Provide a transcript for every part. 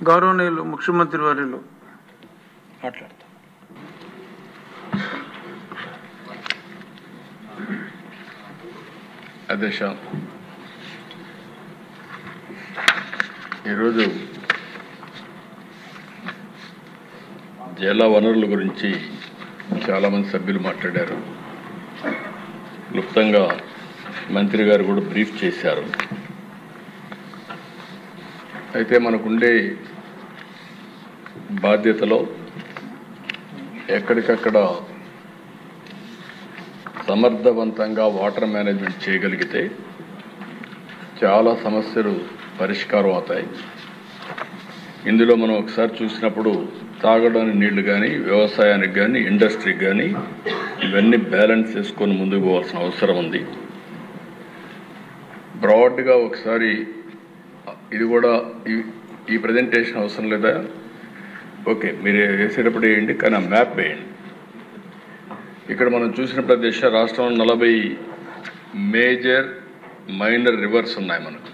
గౌరవనీయులు ముఖ్యమంత్రి వర్యులు మాట్లాడతాం. అధ్యక్ష, ఈరోజు జల వనరుల గురించి చాలామంది సభ్యులు మాట్లాడారు. క్లుప్తంగా మంత్రి గారు కూడా బ్రీఫ్ చేశారు. అయితే మనకుండే బాధ్యతలో ఎక్కడికక్కడ సమర్థవంతంగా వాటర్ మేనేజ్మెంట్ చేయగలిగితే చాలా సమస్యలు పరిష్కారం అవుతాయి. ఇందులో మనం ఒకసారి చూసినప్పుడు తాగడానికి నీళ్లు కానీ, వ్యవసాయానికి కానీ, ఇండస్ట్రీకి కానీ ఇవన్నీ బ్యాలెన్స్ చేసుకొని ముందుకు పోవాల్సిన అవసరం ఉంది. బ్రాడ్గా ఒకసారి ఇది కూడా ఈ ప్రజెంటేషన్ అవసరం లేదా? ఓకే, మీరు వేసేటప్పుడు వేయండి, కానీ ఆ మ్యాప్ వేయండి. ఇక్కడ మనం చూసిన ప్రదేశ రాష్ట్రంలో 40 మేజర్ మైనర్ రివర్స్ ఉన్నాయి మనకు.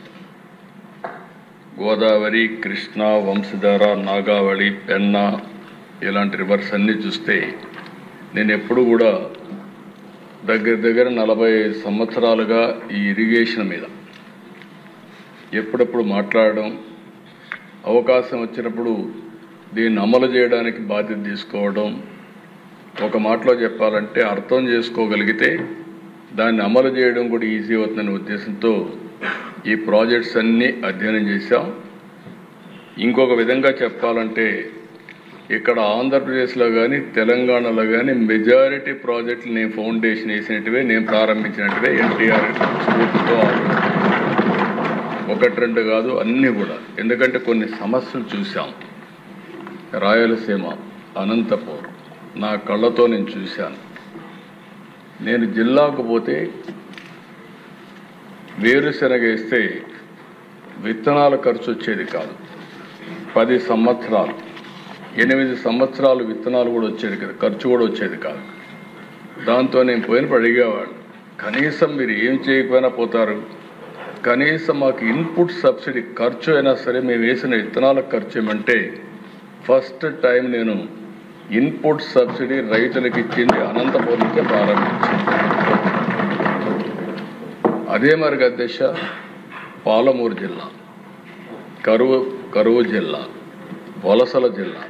గోదావరి, కృష్ణ, వంశధార, నాగావళి, పెన్నా ఇలాంటి రివర్స్ అన్నీ చూస్తే నేను ఎప్పుడు కూడా దగ్గర 40 సంవత్సరాలుగా ఈ ఇరిగేషన్ మీద ఎప్పుడప్పుడు మాట్లాడడం, అవకాశం వచ్చినప్పుడు దీన్ని అమలు చేయడానికి బాధ్యత తీసుకోవడం, ఒక మాటలో చెప్పాలంటే అర్థం చేసుకోగలిగితే దాన్ని అమలు చేయడం కూడా ఈజీ అవుతుందనే ఉద్దేశంతో ఈ ప్రాజెక్ట్స్ అన్నీ అధ్యయనం చేశాం. ఇంకొక విధంగా చెప్పాలంటే ఇక్కడ ఆంధ్రప్రదేశ్లో కానీ, తెలంగాణలో కానీ మెజారిటీ ప్రాజెక్టులు నేను ఫౌండేషన్ వేసినట్టువే, నేను ప్రారంభించినట్టువే ఎన్టీఆర్ స్ఫూర్తితో. 1-2 కాదు, అన్నీ కూడా. ఎందుకంటే కొన్ని సమస్యలు చూసాం. రాయలసీమ, అనంతపూర్ నా కళ్ళతో నేను చూశాను. నేను జిల్లాకు పోతే వేరుశనగ వేస్తే విత్తనాల ఖర్చు వచ్చేది కాదు. 10 సంవత్సరాలు, 8 సంవత్సరాలు విత్తనాలు కూడా వచ్చేది కదా, ఖర్చు కూడా వచ్చేది కాదు. దాంతో నేను పోయినప్పుడు అడిగేవాడు, కనీసం మీరు ఏం చేయకపోయినా పోతారు, కనీసం మాకు ఇన్పుట్ సబ్సిడీ ఖర్చు అయినా సరే మేము వేసిన విత్తనాల ఖర్చు ఏమంటే ఫస్ట్ టైం నేను ఇన్పుట్ సబ్సిడీ రైతులకు ఇచ్చింది అనంతపురం నుంచే ప్రారంభించింది. అదే మరి అధ్యక్ష, పాలమూరు జిల్లా, కరువు జిల్లా, వలసల జిల్లా,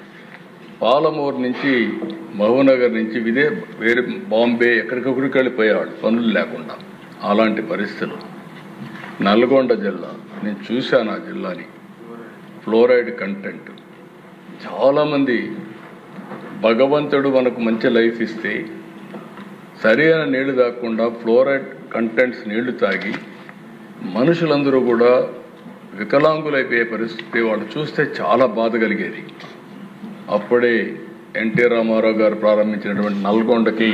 పాలమూరు నుంచి మహబూబ్నగర్ నుంచి వేరే బాంబే ఎక్కడికొక్కడికి వెళ్ళిపోయేవాడు పనులు లేకుండా. అలాంటి పరిస్థితులు. నల్గొండ జిల్లా, నేను చూశాను ఆ జిల్లాని. ఫ్లోరైడ్ కంటెంట్ చాలామంది, భగవంతుడు మనకు మంచి లైఫ్ ఇస్తే సరైన నీళ్లు తాగకుండా ఫ్లోరైడ్ కంటెంట్స్ నీళ్లు తాగి మనుషులందరూ కూడా వికలాంగులైపోయే పరిస్థితి వాళ్ళు చూస్తే చాలా బాధ కలిగేది. అప్పుడే ఎన్టీ రామారావు గారు ప్రారంభించినటువంటి నల్గొండకి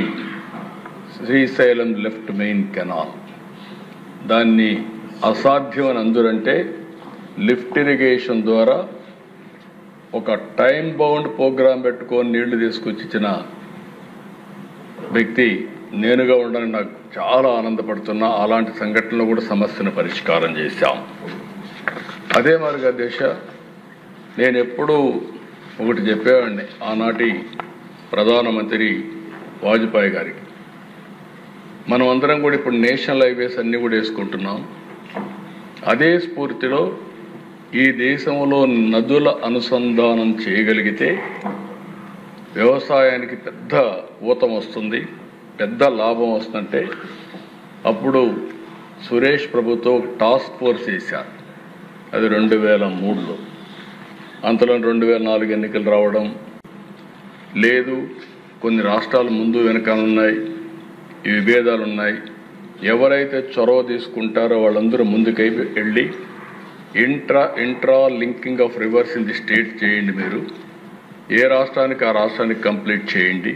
శ్రీశైలం లెఫ్ట్ మెయిన్ కెనాల్, దాన్ని అసాధ్యం అని అందరంటే లిఫ్ట్ ఇరిగేషన్ ద్వారా ఒక టైం బౌండ్ ప్రోగ్రాం పెట్టుకొని నీళ్లు తీసుకొచ్చి ఇచ్చిన వ్యక్తి నేనుగా ఉండని నాకు చాలా ఆనందపడుతున్నా. అలాంటి సంఘటనలు కూడా సమస్యను పరిష్కారం చేశాం. అదే మరి దేశ, నేను ఎప్పుడూ ఒకటి చెప్పేవాడిని ఆనాటి ప్రధానమంత్రి వాజ్పేయి గారికి. మనం అందరం కూడా ఇప్పుడు నేషనల్ హైవేస్ అన్నీ కూడా వేసుకుంటున్నాం. అదే స్ఫూర్తిలో ఈ దేశంలో నదుల అనుసంధానం చేయగలిగితే వ్యవసాయానికి పెద్ద ఊతం వస్తుంది, పెద్ద లాభం వస్తుందంటే అప్పుడు సురేష్ ప్రభుతో టాస్క్ ఫోర్స్ వేశారు. అది 2003లో. అంతలో 2004 ఎన్నికలు రావడం లేదు. కొన్ని రాష్ట్రాలు ముందు వెనకాలన్నాయి, ఈ విభేదాలు ఉన్నాయి. ఎవరైతే చొరవ తీసుకుంటారో వాళ్ళందరూ ముందుకై వెళ్ళి intra linking of rivers in the state చేయండి. మీరు ఏ రాష్ట్రానికి ఆ రాష్ట్రానికి కంప్లీట్ చేయండి.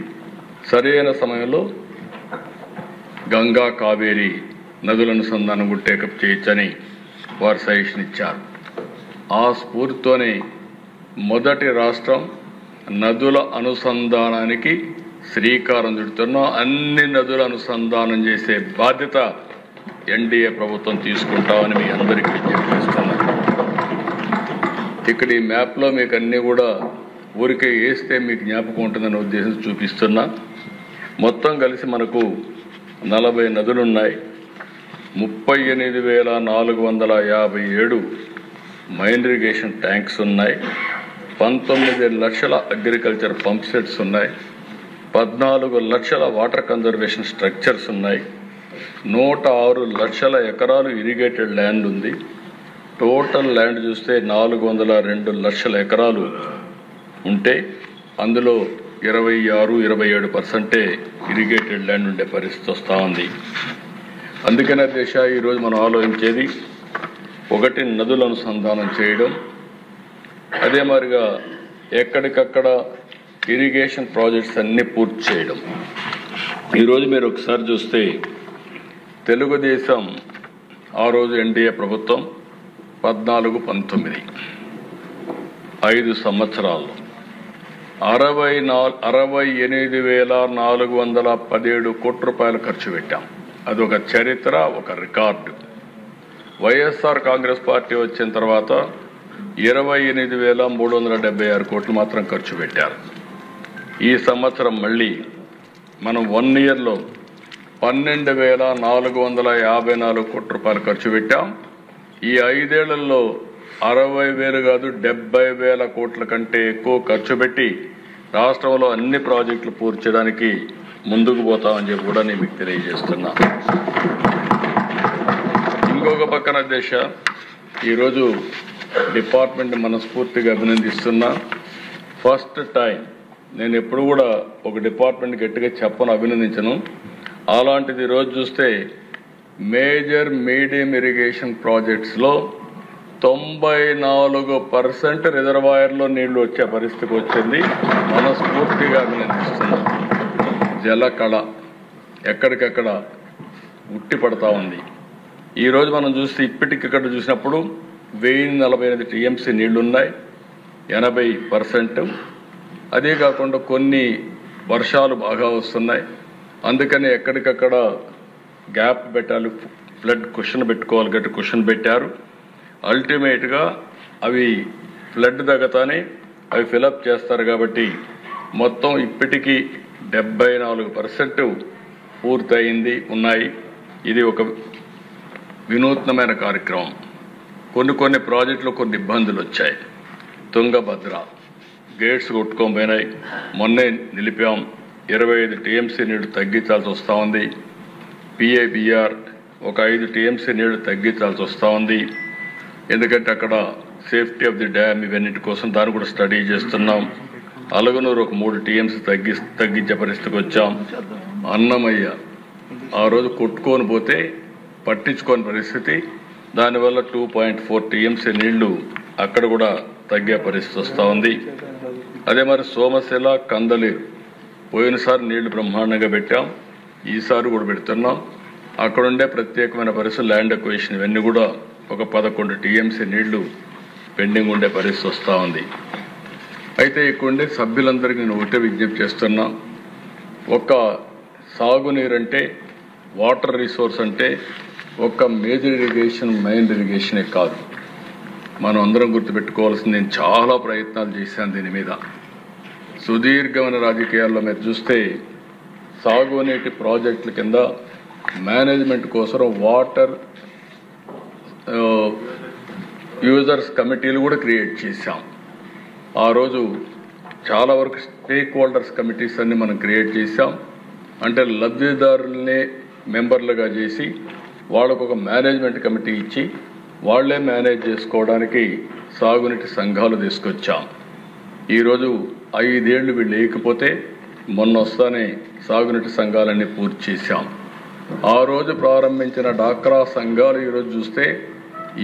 సరైన సమయంలో గంగా, కావేరి నదుల అనుసంధానం కూడా టేకప్ చేయొచ్చని వారు సజెషన్ ఇచ్చారు. ఆ స్ఫూర్తితోనే మొదటి రాష్ట్రం నదుల అనుసంధానానికి శ్రీకారం చుడుతున్నాం. అన్ని నదుల అనుసంధానం చేసే బాధ్యత ఎన్డీఏ ప్రభుత్వం తీసుకుంటామని మీ అందరికీ విజ్ఞప్తి చేస్తున్నాను. ఇక్కడ ఈ మ్యాప్లో మీకు అన్నీ కూడా ఊరికే వేస్తే మీకు జ్ఞాపకం ఉంటుందనే ఉద్దేశం చూపిస్తున్నా. మొత్తం కలిసి మనకు 40 నదులున్నాయి, 38,457 మైన్ ఇరిగేషన్ ట్యాంక్స్ ఉన్నాయి, 19 లక్షల అగ్రికల్చర్ పంప్ సెట్స్ ఉన్నాయి, 14 లక్షల వాటర్ కన్జర్వేషన్ స్ట్రక్చర్స్ ఉన్నాయి, 106 లక్షల ఎకరాలు ఇరిగేటెడ్ ల్యాండ్ ఉంది. టోటల్ ల్యాండ్ చూస్తే 402 లక్షల ఎకరాలు ఉంటే అందులో 26-27% ఇరిగేటెడ్ ల్యాండ్ ఉండే పరిస్థితి వస్తూ ఉంది. అందుకనే దేశ ఈరోజు మనం ఆలోచించేది ఒకటి నదుల అనుసంధానం చేయడం, అదే మాదిరిగా ఎక్కడికక్కడ ఇరిగేషన్ ప్రాజెక్ట్స్ అన్నీ పూర్తి చేయడం. ఈరోజు మీరు ఒకసారి చూస్తే తెలుగుదేశం ఆ రోజు ఎన్డీఏ ప్రభుత్వం 14-19 5 సంవత్సరాల్లో 68,417 కోట్ల రూపాయలు ఖర్చు పెట్టాం. అదొక చరిత్ర, ఒక రికార్డు. వైఎస్ఆర్ కాంగ్రెస్ పార్టీ వచ్చిన తర్వాత 28,376 కోట్లు మాత్రం ఖర్చు పెట్టారు. ఈ సంవత్సరం మళ్ళీ మనం 1 ఇయర్లో 12,454 కోట్ల రూపాయలు ఖర్చు పెట్టాం. ఈ 5 ఏళ్లలో 60,000 కాదు 70,000 కోట్ల కంటే ఎక్కువ ఖర్చు పెట్టి రాష్ట్రంలో అన్ని ప్రాజెక్టులు పూర్తి చేయడానికి ముందుకు పోతామని చెప్పి కూడా నేను మీకు తెలియజేస్తున్నా. ఇంకొక పక్కన దేశ ఈరోజు డిపార్ట్మెంట్ మనస్ఫూర్తిగా అభినందిస్తున్నా. ఫస్ట్ టైం నేను ఎప్పుడు కూడా ఒక డిపార్ట్మెంట్ గట్టిగా చెప్పను, అభినందించను. అలాంటిది ఈరోజు చూస్తే మేజర్ మీడియం ఇరిగేషన్ ప్రాజెక్ట్స్లో 94% రిజర్వాయర్లో నీళ్లు వచ్చే పరిస్థితికి వచ్చింది. మనస్ఫూర్తిగా అభినందిస్తున్నాం. జలకళ ఎక్కడికక్కడ ఉట్టి పడతా ఉంది. ఈరోజు మనం చూస్తే ఇప్పటికిక్కడ చూసినప్పుడు 1048 టీఎంసీ నీళ్లున్నాయి, 80%. అదే కాకుండా కొన్ని వర్షాలు బాగా వస్తున్నాయి, అందుకని ఎక్కడికక్కడ గ్యాప్ పెట్టాలి, ఫ్లడ్ క్వశ్చన్ పెట్టుకోవాలి, గట్టి క్వశ్చన్ పెట్టారు. అల్టిమేట్గా అవి ఫ్లడ్ తగ్గతానే అవి ఫిలప్ చేస్తారు. కాబట్టి మొత్తం ఇప్పటికీ 74% పూర్తయింది ఉన్నాయి. ఇది ఒక వినూత్నమైన కార్యక్రమం. కొన్ని ప్రాజెక్టులు కొన్ని ఇబ్బందులు వచ్చాయి. తుంగభద్ర గేట్స్ కొట్టుకొని పోయినాయి, మొన్నే నిలిపాం. 25 టీఎంసీ నీళ్లు తగ్గించాల్సి వస్తూ ఉంది. పిఏబిఆర్ ఒక 5 టీఎంసీ నీళ్లు తగ్గించాల్సి వస్తూ ఉంది. ఎందుకంటే అక్కడ సేఫ్టీ ఆఫ్ ది డ్యామ్ ఇవన్నిటి కోసం దాన్ని కూడా స్టడీ చేస్తున్నాం. అలగనూరు ఒక 3 టీఎంసీ తగ్గించే పరిస్థితికి వచ్చాం. అన్నమయ్య ఆ రోజు కొట్టుకొని పోతే పట్టించుకోని పరిస్థితి, దానివల్ల 2.4 టీఎంసీ నీళ్లు అక్కడ కూడా తగ్గే పరిస్థితి వస్తూ ఉంది. అదే మరి సోమశిల కందలేరు పోయినసారి నీళ్లు బ్రహ్మాండంగా పెట్టాం, ఈసారి కూడా పెడుతున్నాం. అక్కడుండే ప్రత్యేకమైన పరిస్థితులు ల్యాండ్ అక్విజిషన్ ఇవన్నీ కూడా ఒక 11 టీఎంసీ నీళ్లు పెండింగ్ ఉండే పరిస్థితి వస్తూ ఉంది. అయితే ఇక్కడుండే సభ్యులందరికీ నేను ఒకటే విజ్ఞప్తి చేస్తున్నా, ఒక సాగునీరు అంటే వాటర్ రిసోర్స్ అంటే ఒక మేజర్ ఇరిగేషన్ మైన్ ఇరిగేషనే కాదు. మనం అందరం గుర్తుపెట్టుకోవాల్సింది, నేను చాలా ప్రయత్నాలు చేశాను దీని మీద. సుదీర్ఘమైన రాజకీయాల్లో మీరు చూస్తే సాగునీటి ప్రాజెక్టుల కింద మేనేజ్మెంట్ కోసం వాటర్ యూజర్స్ కమిటీలు కూడా క్రియేట్ చేశాం. ఆ రోజు చాలా వరకు స్టేక్ హోల్డర్స్ కమిటీస్ అన్ని మనం క్రియేట్ చేశాం. అంటే లబ్ధిదారులనే మెంబర్లుగా చేసి వాళ్ళకు ఒక మేనేజ్మెంట్ కమిటీ ఇచ్చి వాళ్లే మేనేజ్ చేసుకోవడానికి సాగునీటి సంఘాలు తీసుకొచ్చాం. ఈరోజు 5 ఏళ్లు వీళ్ళు లేకపోతే మొన్న వస్తానే సాగునీటి సంఘాలన్నీ పూర్తి చేశాం. ఆ రోజు ప్రారంభించిన డాక్రా సంఘాలు ఈరోజు చూస్తే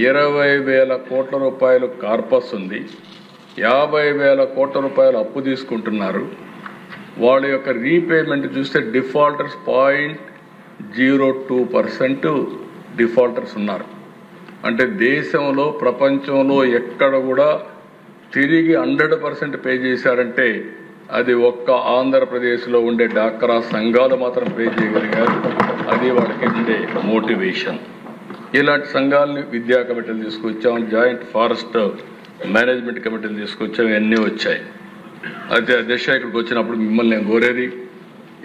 20,000 కోట్ల రూపాయలు కార్పస్ ఉంది, 50,000 కోట్ల రూపాయలు అప్పు తీసుకుంటున్నారు. వాళ్ళ యొక్క రీపేమెంట్ చూస్తే డిఫాల్టర్స్ 0.02% డిఫాల్టర్స్ ఉన్నారు. అంటే దేశంలో ప్రపంచంలో ఎక్కడ కూడా తిరిగి 100% పే చేశారంటే అది ఒక్క ఆంధ్రప్రదేశ్లో ఉండే డాక్రా సంఘాలు మాత్రం పే చేయగలిగారు. అది వాళ్ళకి ఉండే మోటివేషన్. ఇలాంటి సంఘాలని విద్యా కమిటీలు తీసుకొచ్చాం, జాయింట్ ఫారెస్ట్ మేనేజ్మెంట్ కమిటీలు తీసుకొచ్చాం, ఇవన్నీ వచ్చాయి. అయితే అధ్యక్ష ఇక్కడికి వచ్చినప్పుడు మిమ్మల్ని నేను కోరేది,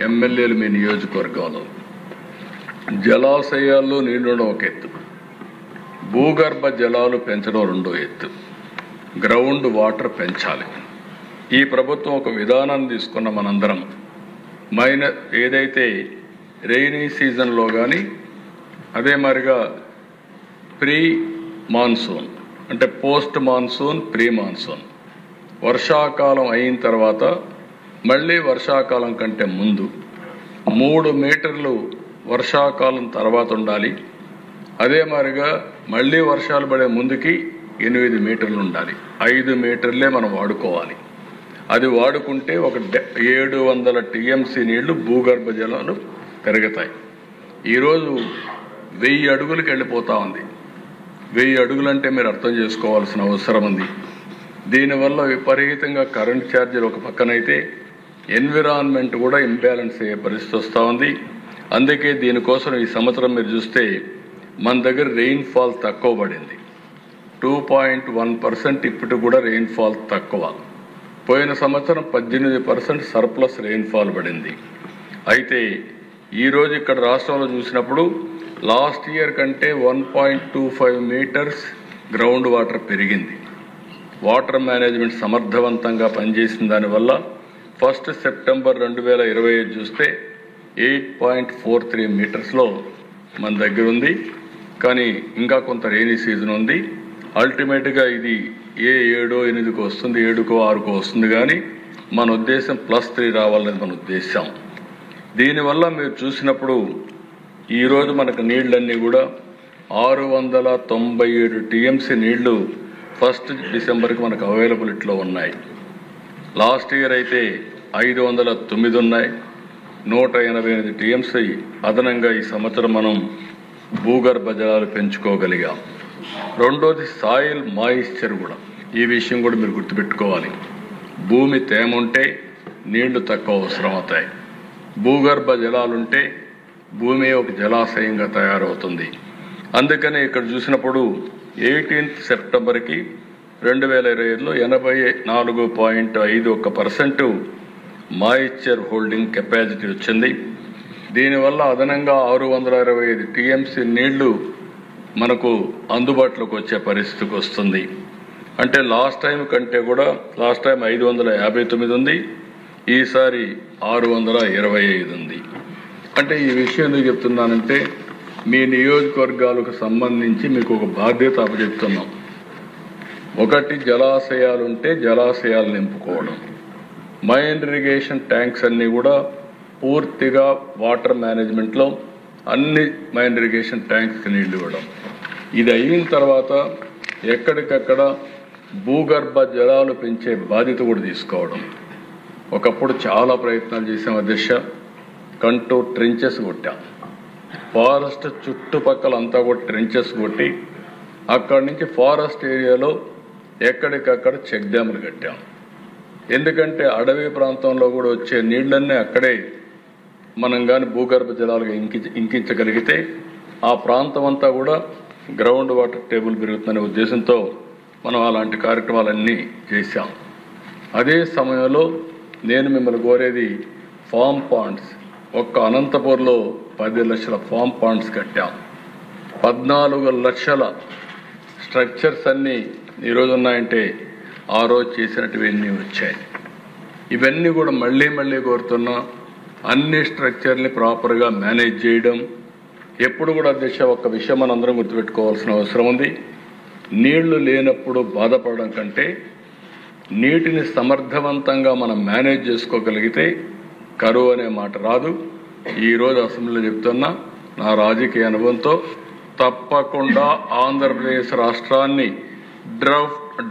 ఎమ్మెల్యేలు మీ నియోజకవర్గంలో జలాశయాల్లో నీళ్లు ఒక ఎత్తు, భూగర్భ జలాలు పెంచడం రెండో ఎత్తు, గ్రౌండ్ వాటర్ పెంచాలి. ఈ ప్రభుత్వం ఒక విధానాన్ని తీసుకున్న మనందరం ఏదైతే రెయినీ సీజన్లో కానీ అదే మరిగా ప్రీ మాన్సూన్ అంటే పోస్ట్ మాన్సూన్, ప్రీ మాన్సూన్, వర్షాకాలం అయిన తర్వాత మళ్ళీ వర్షాకాలం కంటే ముందు 3 మీటర్లు వర్షాకాలం తర్వాత ఉండాలి. అదే మాదిరిగా మళ్ళీ వర్షాలు పడే ముందుకి 8 మీటర్లు ఉండాలి. 5 మీటర్లే మనం వాడుకోవాలి. అది వాడుకుంటే ఒక 700 టీఎంసీ నీళ్లు భూగర్భ జలాలు పెరుగుతాయి. ఈరోజు 1000 అడుగులకు వెళ్ళిపోతా ఉంది. 1000 అడుగులంటే మీరు అర్థం చేసుకోవాల్సిన అవసరం ఉంది. దీనివల్ల విపరీతంగా కరెంట్ ఛార్జీలు ఒక పక్కనైతే ఎన్విరాన్మెంట్ కూడా ఇంబ్యాలెన్స్ అయ్యే పరిస్థితి వస్తూ ఉంది. అందుకే దీనికోసం ఈ సంవత్సరం మీరు చూస్తే మన దగ్గర రెయిన్ఫాల్ తక్కువ పడింది. 2.1% ఇప్పుడు కూడా రెయిన్ఫాల్ తక్కువ. పోయిన సంవత్సరం 18% సర్ప్లస్ రెయిన్ఫాల్ పడింది. అయితే ఈరోజు ఇక్కడ రాష్ట్రంలో చూసినప్పుడు లాస్ట్ ఇయర్ కంటే 1.25 మీటర్స్ గ్రౌండ్ వాటర్ పెరిగింది. వాటర్ మేనేజ్మెంట్ సమర్థవంతంగా పనిచేసిన దానివల్ల 1 సెప్టెంబర్ 2025 చూస్తే 8.43 మీటర్స్లో మన దగ్గర ఉంది. కానీ ఇంకా కొంత రెయినీ సీజన్ ఉంది. అల్టిమేట్గా ఇది 7, 8కు వస్తుంది, 7కో 6కో వస్తుంది. కానీ మన ఉద్దేశం +3 రావాలనేది మన ఉద్దేశం. దీనివల్ల మీరు చూసినప్పుడు ఈరోజు మనకు నీళ్ళన్నీ కూడా 697 టీఎంసీ నీళ్లు 1 డిసెంబర్కి మనకు అవైలబిలిటీలో ఉన్నాయి. లాస్ట్ ఇయర్ అయితే 509 ఉన్నాయి. 188 టీఎంసీ అదనంగా ఈ సంవత్సరం మనం భూగర్భ జలాలు పెంచుకోగలిగాం. రెండోది సాయిల్ మాయిశ్చర్ కూడా. ఈ విషయం కూడా మీరు గుర్తుపెట్టుకోవాలి. భూమి తేమ ఉంటే నీళ్లు తక్కువ అవసరం అవుతాయి. భూగర్భ జలాలుంటే భూమి ఒక జలాశయంగా తయారవుతుంది. అందుకనే ఇక్కడ చూసినప్పుడు 18 సెప్టెంబర్కి 2025లో 84.51% మాయిశ్చర్ హోల్డింగ్ కెపాసిటీ వచ్చింది. దీనివల్ల అదనంగా 625 టీఎంసీ నీళ్లు మనకు అందుబాటులోకి వచ్చే పరిస్థితికి వస్తుంది. అంటే లాస్ట్ టైం కంటే కూడా లాస్ట్ టైం 559 ఉంది, ఈసారి 625 ఉంది. అంటే ఈ విషయం ఎందుకు చెప్తున్నానంటే మీ నియోజకవర్గాలకు సంబంధించి మీకు ఒక బాధ్యత అప్పచెప్తున్నాం. ఒకటి జలాశయాలుంటే జలాశయాలు నింపుకోవడం, మైన్ ఇరిగేషన్ ట్యాంక్స్ అన్నీ కూడా పూర్తిగా వాటర్ మేనేజ్మెంట్లో అన్ని మైన్ ఇరిగేషన్ ట్యాంక్స్కి నీళ్లు ఇవ్వడం. ఇది అయిన తర్వాత ఎక్కడికక్కడ భూగర్భ జలాలు పెంచే బాధ్యత కూడా తీసుకోవడం. ఒకప్పుడు చాలా ప్రయత్నాలు చేసాం అధ్యక్ష. కంటూర్ ట్రెంచెస్ కొట్టాం. ఫారెస్ట్ చుట్టుపక్కల అంతా కూడా ట్రెంచెస్ కొట్టి అక్కడి నుంచి ఫారెస్ట్ ఏరియాలో ఎక్కడికక్కడ చెక్ డ్యాములు కట్టాం. ఎందుకంటే అడవి ప్రాంతంలో కూడా వచ్చే నీళ్లన్నీ అక్కడే మనం కానీ భూగర్భ జలాలుగా ఇంకించగలిగితే ఆ ప్రాంతం అంతా కూడా గ్రౌండ్ వాటర్ టేబుల్ పెరుగుతుందనే ఉద్దేశంతో మనం అలాంటి కార్యక్రమాలన్నీ చేశాం. అదే సమయంలో నేను మిమ్మల్ని కోరేది ఫామ్ పాండ్స్. ఒక్క అనంతపూర్లో 10 లక్షల ఫామ్ పాండ్స్ కట్టాం. 14 లక్షల స్ట్రక్చర్స్ అన్నీ ఈరోజు ఉన్నాయంటే ఆ రోజు చేసినట్టువన్నీ వచ్చాయి. ఇవన్నీ కూడా మళ్ళీ కోరుతున్నా అన్ని స్ట్రక్చర్ని ప్రాపర్గా మేనేజ్ చేయడం. ఎప్పుడు కూడా అధ్యక్ష ఒక్క విషయం మనం అందరం గుర్తుపెట్టుకోవాల్సిన అవసరం ఉంది. నీళ్లు లేనప్పుడు బాధపడడం కంటే నీటిని సమర్థవంతంగా మనం మేనేజ్ చేసుకోగలిగితే కరువు అనే మాట రాదు. ఈరోజు అసెంబ్లీలో చెప్తున్నా నా రాజకీయ అనుభవంతో తప్పకుండా ఆంధ్రప్రదేశ్ రాష్ట్రాన్ని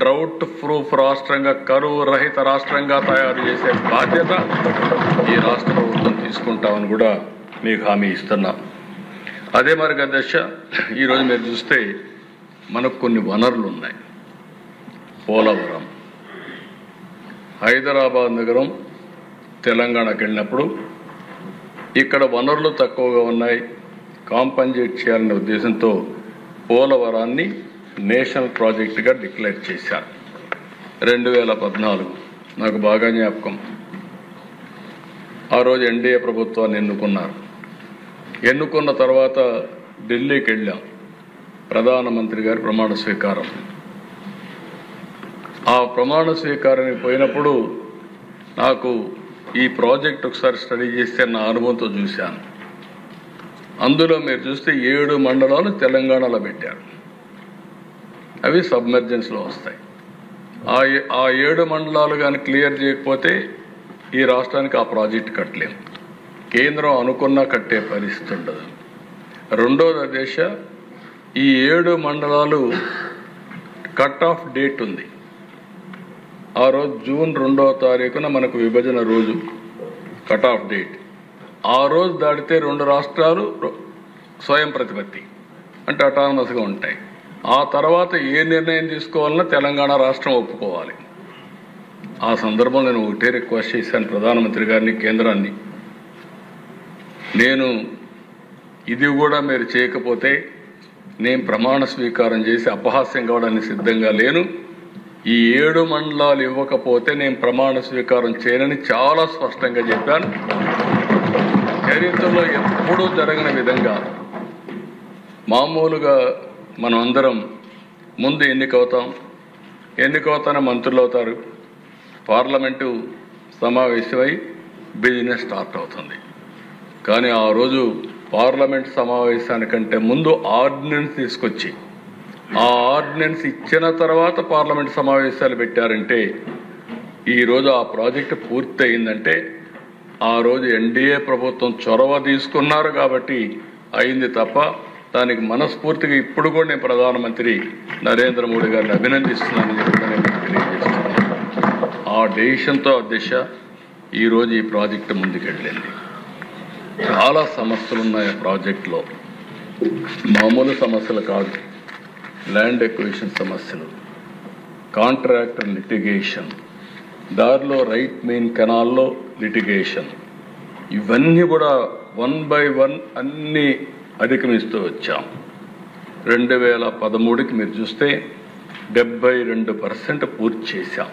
డ్రౌట్ ప్రూఫ్ రాష్ట్రంగా, కరువు రహిత రాష్ట్రంగా తయారు చేసే బాధ్యత ఈ రాష్ట్ర ప్రభుత్వం తీసుకుంటామని కూడా మీకు హామీ ఇస్తున్నా. అదే మరి అధ్యక్ష ఈరోజు మీరు చూస్తే మనకు కొన్ని వనరులు ఉన్నాయి. పోలవరం, హైదరాబాద్ నగరం, తెలంగాణకు వెళ్ళినప్పుడు ఇక్కడ వనరులు తక్కువగా ఉన్నాయి, కాంపన్సేట్ చేయాలనే ఉద్దేశంతో పోలవరాన్ని నేషనల్ ప్రాజెక్టుగా డిక్లేర్ చేశారు. 2014 నాకు బాగా జ్ఞాపకం. ఆ రోజు ఎన్డీఏ ప్రభుత్వాన్ని ఎన్నుకున్నారు. ఎన్నుకున్న తర్వాత ఢిల్లీకి వెళ్ళాం. ప్రధానమంత్రి గారి ప్రమాణ స్వీకారం. ఆ ప్రమాణ స్వీకారానికి పోయినప్పుడు నాకు ఈ ప్రాజెక్ట్ ఒకసారి స్టడీ చేస్తే నా అనుభవంతో చూశాను. అందులో మీరు చూస్తే 7 మండలాలు తెలంగాణలో పెట్టారు. అవి సబ్మెర్జెన్స్లో వస్తాయి. ఆ 7 మండలాలు కానీ క్లియర్ చేయకపోతే ఈ రాష్ట్రానికి ఆ ప్రాజెక్ట్ కట్టలేము. కేంద్రం అనుకున్నా కట్టే పరిస్థితి ఉండదు. రెండోది దేశ ఈ 7 మండలాలు కట్ ఆఫ్ డేట్ ఉంది. ఆ రోజు జూన్ 2వ తారీఖున మనకు విభజన రోజు కట్ ఆఫ్ డేట్. ఆ రోజు దాటితే 2 రాష్ట్రాలు స్వయం ప్రతిపత్తి అంటే అటానమస్గా ఉంటాయి. ఆ తర్వాత ఏ నిర్ణయం తీసుకోవాలన్నా తెలంగాణ రాష్ట్రం ఒప్పుకోవాలి. ఆ సందర్భంలో నేను ఒకటే రిక్వెస్ట్ చేశాను ప్రధానమంత్రి గారిని, కేంద్రాన్ని. నేను ఇది కూడా మీరు చేయకపోతే నేను ప్రమాణ స్వీకారం చేసి అపహాస్యం కావడానికి సిద్ధంగా లేను. ఈ 7 మండలాలు ఇవ్వకపోతే నేను ప్రమాణ స్వీకారం చేయనని చాలా స్పష్టంగా చెప్పాను. చరిత్రలో ఎప్పుడూ జరగని విధంగా మామూలుగా మనం అందరం ముందు ఎన్నికవుతానే మంత్రులు అవుతారు, పార్లమెంటు సమావేశమై బిజినెస్ స్టార్ట్ అవుతుంది. కానీ ఆ రోజు పార్లమెంట్ సమావేశానికంటే ముందు ఆర్డినెన్స్ తీసుకొచ్చి ఆ ఆర్డినెన్స్ ఇచ్చిన తర్వాత పార్లమెంట్ సమావేశాలు పెట్టారంటే ఈరోజు ఆ ప్రాజెక్టు పూర్తి అయిందంటే ఆ రోజు ఎన్డీఏ ప్రభుత్వం చొరవ తీసుకున్నారు కాబట్టి అయింది తప్ప దానికి మనస్ఫూర్తిగా ఇప్పుడు కూడా నేను ప్రధానమంత్రి నరేంద్ర మోడీ గారిని అభినందిస్తున్నానని చెప్పి తెలియజేస్తున్నాను. ఆ డెసిషన్తో దిశ ఈరోజు ఈ ప్రాజెక్టు ముందుకెళ్ళింది. చాలా సమస్యలు ఉన్నాయి ఆ ప్రాజెక్టులో, మామూలు సమస్యలు కాదు. ల్యాండ్ ఎక్విజిషన్ సమస్యలు, కాంట్రాక్టర్ లిటిగేషన్, దారిలో రైట్ మెయిన్ కెనాల్లో లిటిగేషన్, ఇవన్నీ కూడా 1 by 1 అన్నీ అధిగమిస్తూ వచ్చాం. 2013కి మీరు చూస్తే 72% పూర్తి చేశాం.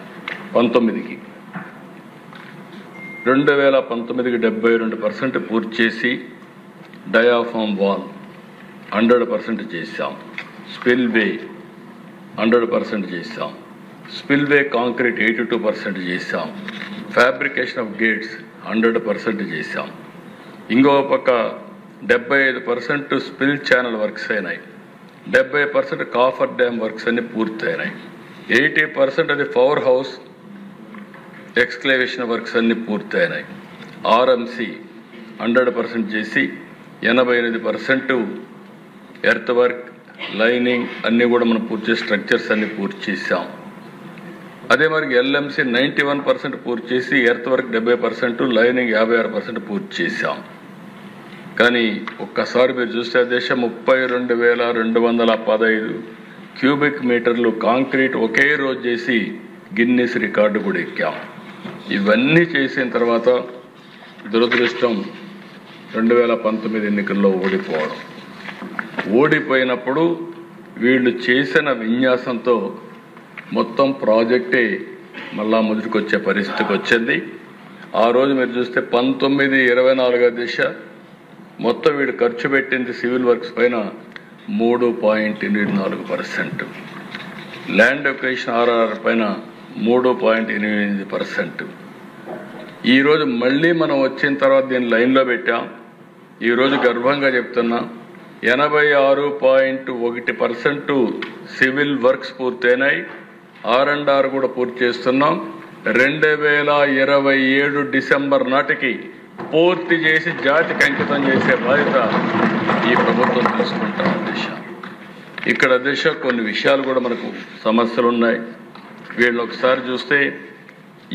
19కి 72% పూర్తి చేసి డయాఫామ్ వాల్ 100% చేశాం. స్పిల్వే 100% చేశాం. స్పిల్వే కాంక్రీట్ 82% చేశాం. ఫ్యాబ్రికేషన్ ఆఫ్ గేట్స్ 100% చేశాం. ఇంకో పక్క 75% స్పిల్ ఛానల్ వర్క్స్ అయినాయి. 70% కాఫర్ డ్యామ్ వర్క్స్ అన్ని పూర్తయినాయి. 80% అది పవర్ హౌస్ ఎక్స్క్లేవేషన్ వర్క్స్ అన్ని పూర్తయినాయి. ఆర్ఎంసి 100% చేసి 88% ఎర్త్ వర్క్, లైనింగ్ అన్నీ కూడా మనం పూర్తి చేసి స్ట్రక్చర్స్ అన్ని పూర్తి చేసాం. అదే మరి ఎల్ఎంసి 91% పూర్తి చేసి ఎర్త్ వర్క్ 70%, లైనింగ్ 56% పూర్తి చేశాం. కానీ ఒక్కసారి మీరు చూస్తే దేశం 32,215 క్యూబిక్ మీటర్లు కాంక్రీట్ ఒకే రోజు చేసి గిన్నెస్ రికార్డు కూడా ఎక్కాం. ఇవన్నీ చేసిన తర్వాత దురదృష్టం 2019 ఎన్నికల్లో ఓడిపోయినప్పుడు వీళ్ళు చేసిన విన్యాసంతో మొత్తం ప్రాజెక్టే మళ్ళా ముదురుకొచ్చే పరిస్థితికి వచ్చింది. ఆ రోజు మీరు చూస్తే 1924 దిశ మొత్తం వీడు ఖర్చు పెట్టింది సివిల్ వర్క్స్ పైన 3.84%, ల్యాండ్ ఎక్విజిషన్ ఆర్ఆర్ పైన 3.88%. ఈరోజు మళ్ళీ మనం వచ్చిన తర్వాత దీన్ని లైన్లో పెట్టాం. ఈరోజు గర్వంగా చెప్తున్నా 86.1% సివిల్ వర్క్స్ పూర్తయినాయి. R&R కూడా పూర్తి చేస్తున్నాం. 2027 డిసెంబర్ నాటికి పూర్తి చేసి జాతికి అంకితం చేసే బాధ్యత ఈ ప్రభుత్వం తీసుకుంటాం. ఇక్కడ దిశ కొన్ని విషయాలు కూడా మనకు సమస్యలు ఉన్నాయి. వీళ్ళు ఒకసారి చూస్తే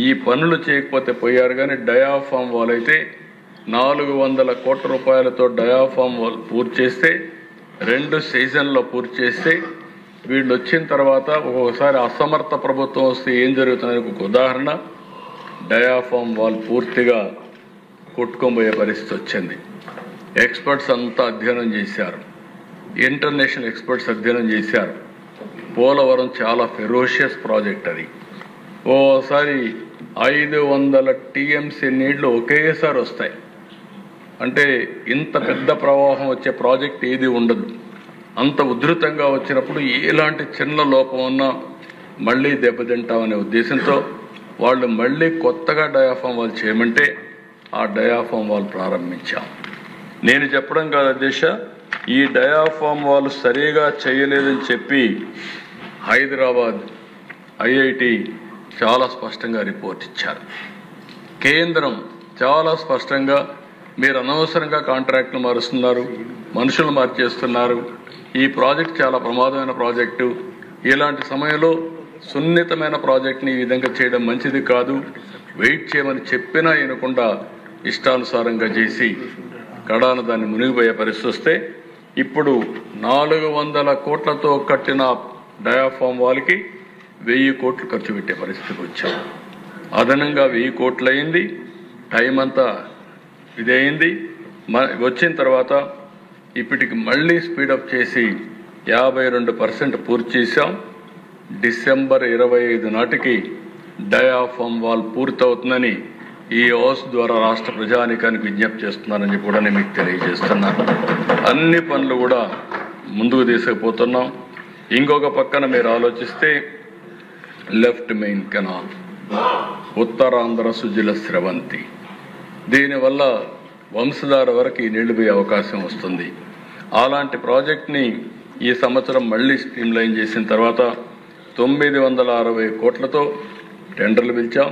ఈ పనులు చేయకపోతే పోయారు. కానీ డయాఫామ్ వాల్ అయితే 400 కోట్ల రూపాయలతో డయాఫామ్ వాల్ పూర్తి చేస్తే 2 సీజన్లో పూర్తి చేస్తే వీళ్ళు వచ్చిన తర్వాత ఒక్కొక్కసారి అసమర్థ ప్రభుత్వం వస్తే ఏం జరుగుతుందని ఒక ఉదాహరణ, డయాఫామ్ వాల్ పూర్తిగా కొట్టుకోబోయే పరిస్థితి వచ్చింది. ఎక్స్పర్ట్స్ అంతా అధ్యయనం చేశారు, ఇంటర్నేషనల్ ఎక్స్పర్ట్స్ అధ్యయనం చేశారు. పోలవరం చాలా ఫెరోషియస్ ప్రాజెక్ట్. అది ఓసారి 500 టీఎంసీ నీళ్లు ఒకేసారి వస్తాయి. అంటే ఇంత పెద్ద ప్రవాహం వచ్చే ప్రాజెక్ట్ ఏది ఉండదు. అంత ఉధృతంగా వచ్చినప్పుడు ఎలాంటి చిన్న లోపం ఉన్నా మళ్ళీ దెబ్బతింటామనే ఉద్దేశంతో వాళ్ళు మళ్ళీ కొత్తగా డయాఫామ్ వాల్ చేయమంటే ఆ డయాఫామ్ వాల్ ప్రారంభించాం. నేను చెప్పడం కాదు అధ్యక్ష, ఈ డయాఫామ్ వాల్ సరిగా చేయలేదని చెప్పి హైదరాబాద్ ఐఐటి చాలా స్పష్టంగా రిపోర్ట్ ఇచ్చారు. కేంద్రం చాలా స్పష్టంగా మీరు అనవసరంగా కాంట్రాక్టులు మారుస్తున్నారు, మనుషులు మార్చేస్తున్నారు, ఈ ప్రాజెక్ట్ చాలా ప్రమాదమైన ప్రాజెక్టు, ఇలాంటి సమయంలో సున్నితమైన ప్రాజెక్ట్ని ఈ విధంగా చేయడం మంచిది కాదు, వెయిట్ చేయమని చెప్పినా వినకుండా ఇష్టానుసారంగా చేసి కడాన దాన్ని మునిగిపోయే పరిస్థితి వస్తే ఇప్పుడు 400 కోట్లతో కట్టిన డయాఫామ్ వాల్కి 1000 కోట్లు ఖర్చు పెట్టే పరిస్థితికి వచ్చాం. అదనంగా 1000 కోట్లు అయింది. టైం అంతా ఇదయింది. వచ్చిన తర్వాత ఇప్పటికి మళ్ళీ స్పీడప్ చేసి 52% పూర్తి చేశాం. డిసెంబర్ 25 నాటికి డయాఫామ్ వాల్ పూర్తవుతుందని ఈ హౌస్ ద్వారా రాష్ట్ర ప్రజానీకానికి విజ్ఞప్తి చేస్తున్నానని కూడా నేను మీకు తెలియజేస్తున్నాను. అన్ని పనులు కూడా ముందుకు తీసుకుపోతున్నాం. ఇంకొక పక్కన మీరు ఆలోచిస్తే left main canal, Uttarandhra Sujala Sravanthi, దీనివల్ల వంశధార వరకు ఈ నీళ్లు పోయే అవకాశం వస్తుంది. అలాంటి ప్రాజెక్ట్ని ఈ సంవత్సరం మళ్ళీ స్ట్రీమ్లైన్ చేసిన తర్వాత 960 కోట్లతో టెండర్లు పిలిచాం.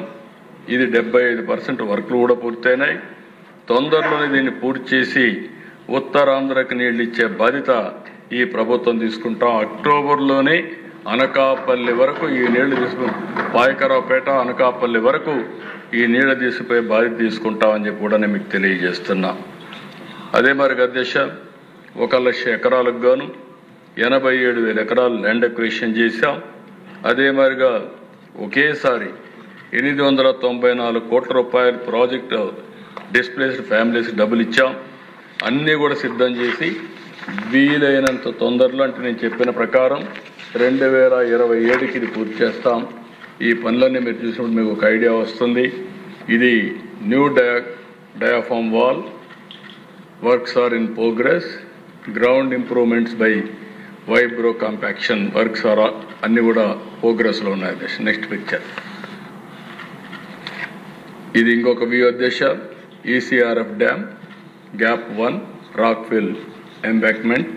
ఇది 75% వర్క్లు కూడా పూర్తయినాయి. తొందరలోనే దీన్ని పూర్తి చేసి ఉత్తరాంధ్రకు నీళ్లు ఇచ్చే బాధ్యత ఈ ప్రభుత్వం తీసుకుంటాం. అక్టోబర్లోనే అనకాపల్లి వరకు ఈ నీళ్లు తీసుకుని పాయకరావుపేట అనకాపల్లి వరకు ఈ నీళ్లు తీసుకుపోయే బాధ్యత తీసుకుంటామని చెప్పి కూడా నేను మీకు తెలియజేస్తున్నా. అదే మరి అధ్యక్ష, 1,00,000 ఎకరాలకు గాను 87,000 ఎకరాలు ల్యాండ్ అక్విజిషన్ చేశాం. అదే మరిగా ఒకేసారి 894 కోట్ల రూపాయల ప్రాజెక్టు డిస్ప్లేస్డ్ ఫ్యామిలీస్కి డబ్బులు ఇచ్చాం. అన్నీ కూడా సిద్ధం చేసి వీలైనంత తొందరలో, అంటే నేను చెప్పిన ప్రకారం 2027కి ఇది పూర్తి చేస్తాం. ఈ పనులన్నీ మీరు చూసినప్పుడు మీకు ఒక ఐడియా వస్తుంది. ఇది new diaphragm wall works are in progress, ground improvements by vibro compaction works are అన్ని కూడా ప్రోగ్రెస్లో ఉన్నాయి. నెక్స్ట్ పిక్చర్, ఇది ఇంకొక వ్యూ అధ్యక్ష. ECRF dam gap 1 rockfill embankment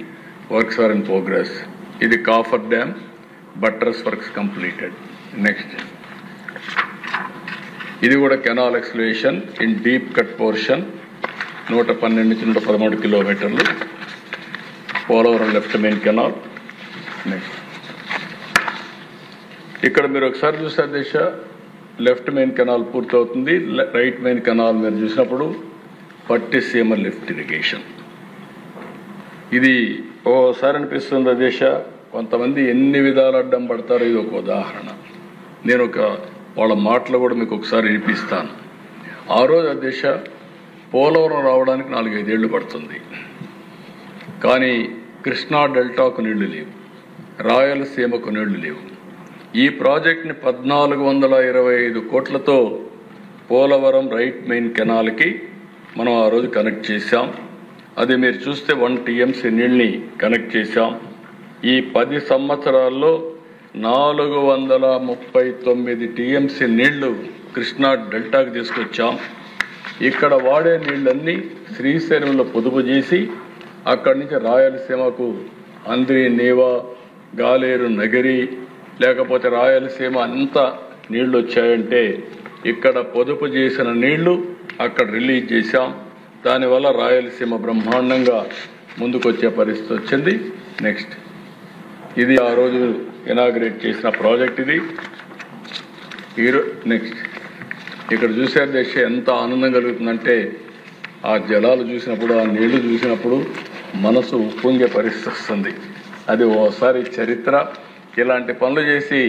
works are in progress. ఇది coffer dam buttress works completed. Next, ఇది కూడా canal excavation in deep cut portion 112 నుంచి 113 కిలోమీటర్లు Polavaram left main canal. Next, ఇక్కడ మీరు ఒకసారి చూస్తే దిశ లెఫ్ట్ మెయిన్ కెనాల్ పూర్తవుతుంది. రైట్ మెయిన్ కెనాల్ మీరు చూసినప్పుడు పట్టిసీమ లిఫ్ట్ ఇరిగేషన్. ఇది ఓసారి అనిపిస్తుంది అధ్యక్ష, కొంతమంది ఎన్ని విధాలు అడ్డం పడతారో ఇది ఒక ఉదాహరణ. నేను వాళ్ళ మాటలు కూడా మీకు ఒకసారి వినిపిస్తాను. ఆ రోజు అధ్యక్ష పోలవరం రావడానికి 4-5 ఏళ్ళు పడుతుంది. కానీ కృష్ణా డెల్టాకు నీళ్లు లేవు, రాయలసీమకు నీళ్లు లేవు. ఈ ప్రాజెక్ట్ని 1425 కోట్లతో పోలవరం రైట్ మెయిన్ కెనాల్కి మనం ఆ రోజు కనెక్ట్ చేశాం. అది మీరు చూస్తే 1 టీఎంసీ నీళ్ళని కనెక్ట్ చేశాం. ఈ 10 సంవత్సరాల్లో 439 టీఎంసీ నీళ్లు కృష్ణా డెల్టాకు తీసుకొచ్చాం. ఇక్కడ వాడే నీళ్ళన్నీ శ్రీశైలంలో పొదుపు చేసి అక్కడి నుంచి రాయలసీమకు అంద్రి, నీవా, గాలేరు, నగిరి, లేకపోతే రాయలసీమ అంతా నీళ్లు వచ్చాయంటే ఇక్కడ పొదుపు చేసిన నీళ్లు అక్కడ రిలీజ్ చేశాం. దానివల్ల రాయలసీమ బ్రహ్మాండంగా ముందుకొచ్చే పరిస్థితి వచ్చింది. నెక్స్ట్, ఇది ఆ రోజు ఇనాగ్రేట్ చేసిన ప్రాజెక్ట్ ఇది. నెక్స్ట్, ఇక్కడ చూసే దేశ ఎంత ఆనందం కలుగుతుందంటే ఆ జలాలు చూసినప్పుడు, ఆ నీళ్లు చూసినప్పుడు మనసు ఉప్పొంగే పరిస్థితి వస్తుంది. అది ఓసారి చరిత్ర. ఇలాంటి పనులు చేసి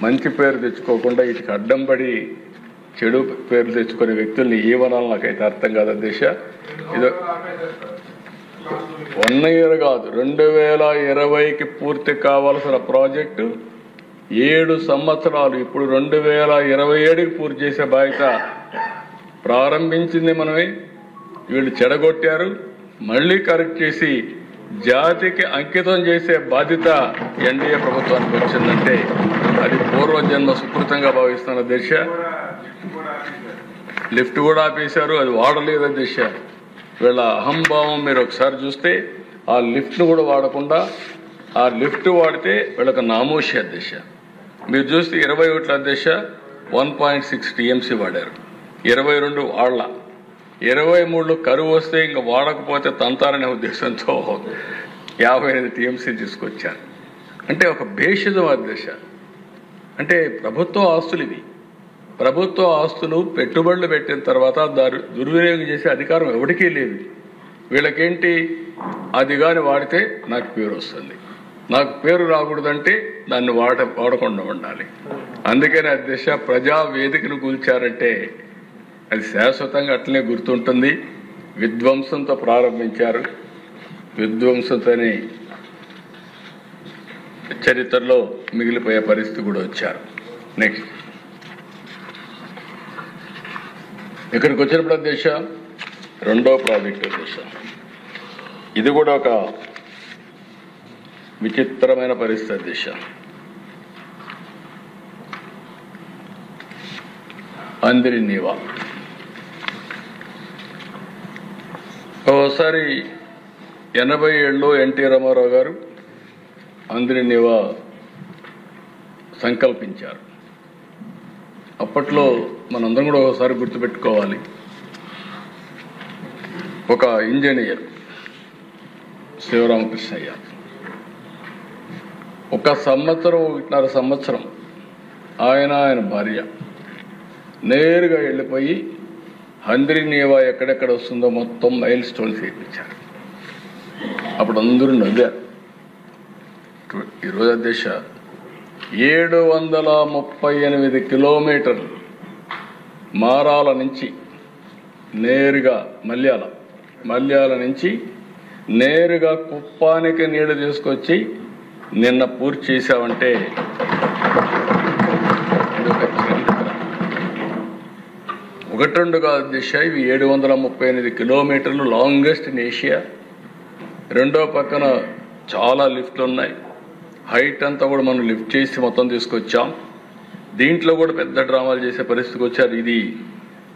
మంచి పేరు తెచ్చుకోకుండా వీటికి అడ్డం పడి చెడు పేర్లు తెచ్చుకునే వ్యక్తుల్ని ఏమనాలి నాకైతే అర్థం కాదు దిశ. ఇది 1 year కాదు, 2020కి పూర్తి కావాల్సిన ప్రాజెక్టు 7 సంవత్సరాలు ఇప్పుడు 2027కి పూర్తి చేసే బాధ్యత ప్రారంభించింది మనమే. వీళ్ళు చెడగొట్టారు, మళ్ళీ కరెక్ట్ చేసి జాతికి అంకితం చేసే బాధ్యత ఎన్డీఏ ప్రభుత్వానికి వచ్చిందంటే అది పూర్వజన్మ సుకృతంగా భావిస్తున్న దిశ. లిఫ్ట్ కూడా ఆపేశారు, అది వాడలేదు దిశ. వీళ్ళ అహంభావం మీరు ఒకసారి చూస్తే ఆ లిఫ్ట్ను కూడా వాడకుండా ఆ లిఫ్ట్ వాడితే వీళ్ళకి నామోషి అధ్యక్ష. మీరు చూస్తే 21 అధ్యక్ష 1.6 టీఎంసీ వాడారు, 22 వాళ్ళ, 23 కరువు వస్తే ఇంకా వాడకపోతే తంతారనే ఉద్దేశంతో 58 టీఎంసీ తీసుకొచ్చారు. అంటే ఒక భేషజం అధ్యక్ష. అంటే ప్రభుత్వ ఆస్తులు ఇవి. ప్రభుత్వ ఆస్తులు పెట్టుబడులు పెట్టిన తర్వాత దుర్వినియోగం చేసే అధికారం ఎవరికీ లేదు. వీళ్ళకేంటి, అది కానీ వాడితే నాకు పేరు వస్తుంది, నాకు పేరు రాకూడదంటే దాన్ని వాడకుండా ఉండాలి. అందుకని అధ్యక్ష ప్రజా వేదికను కూల్చారంటే అది శాశ్వతంగా అట్లనే గుర్తుంటుంది. విధ్వంసంతో ప్రారంభించారు, విధ్వంసంతోనే చరిత్రలో మిగిలిపోయే పరిస్థితి కూడా వచ్చారు. నెక్స్ట్ ఇక్కడికి వచ్చినప్పుడు అధ్యక్ష రెండో ప్రాజెక్టు అధ్యక్ష, ఇది కూడా ఒక విచిత్రమైన పరిస్థితి అధ్యక్ష. అందిరి నీవా ఒకసారి 87లో ఎన్టీ రామారావు గారు అందిరి నీవా సంకల్పించారు. అప్పట్లో మనందరం కూడా ఒకసారి గుర్తుపెట్టుకోవాలి, ఒక ఇంజనీర్ శివరామకృష్ణయ్య 1.5 సంవత్సరం ఆయన భార్య నేరుగా వెళ్ళిపోయి అందిరి నీవా ఎక్కడెక్కడ వస్తుందో మొత్తం మైల్ స్టోన్స్ వేయించారు. అప్పుడు అందరూ నవ్వారు. ఈరోజు అధ్యక్ష 738 కిలోమీటర్లు మారాల నుంచి నేరుగా మల్యాల నుంచి నేరుగా కుప్పానికి నీళ్లు తీసుకొచ్చి నిన్న పూర్తి చేశామంటే ఇది ఒక చరిత్ర. 1-2 కాదు దిశ, ఇవి 738 కిలోమీటర్లు లాంగెస్ట్ ఇన్ ఏషియా. రెండో పక్కన చాలా లిఫ్ట్లు ఉన్నాయి. హైట్ అంతా కూడా మనం లిఫ్ట్ చేసి మొత్తం తీసుకొచ్చాం. దీంట్లో కూడా పెద్ద డ్రామాలు చేసే పరిస్థితికి వచ్చారు. ఇది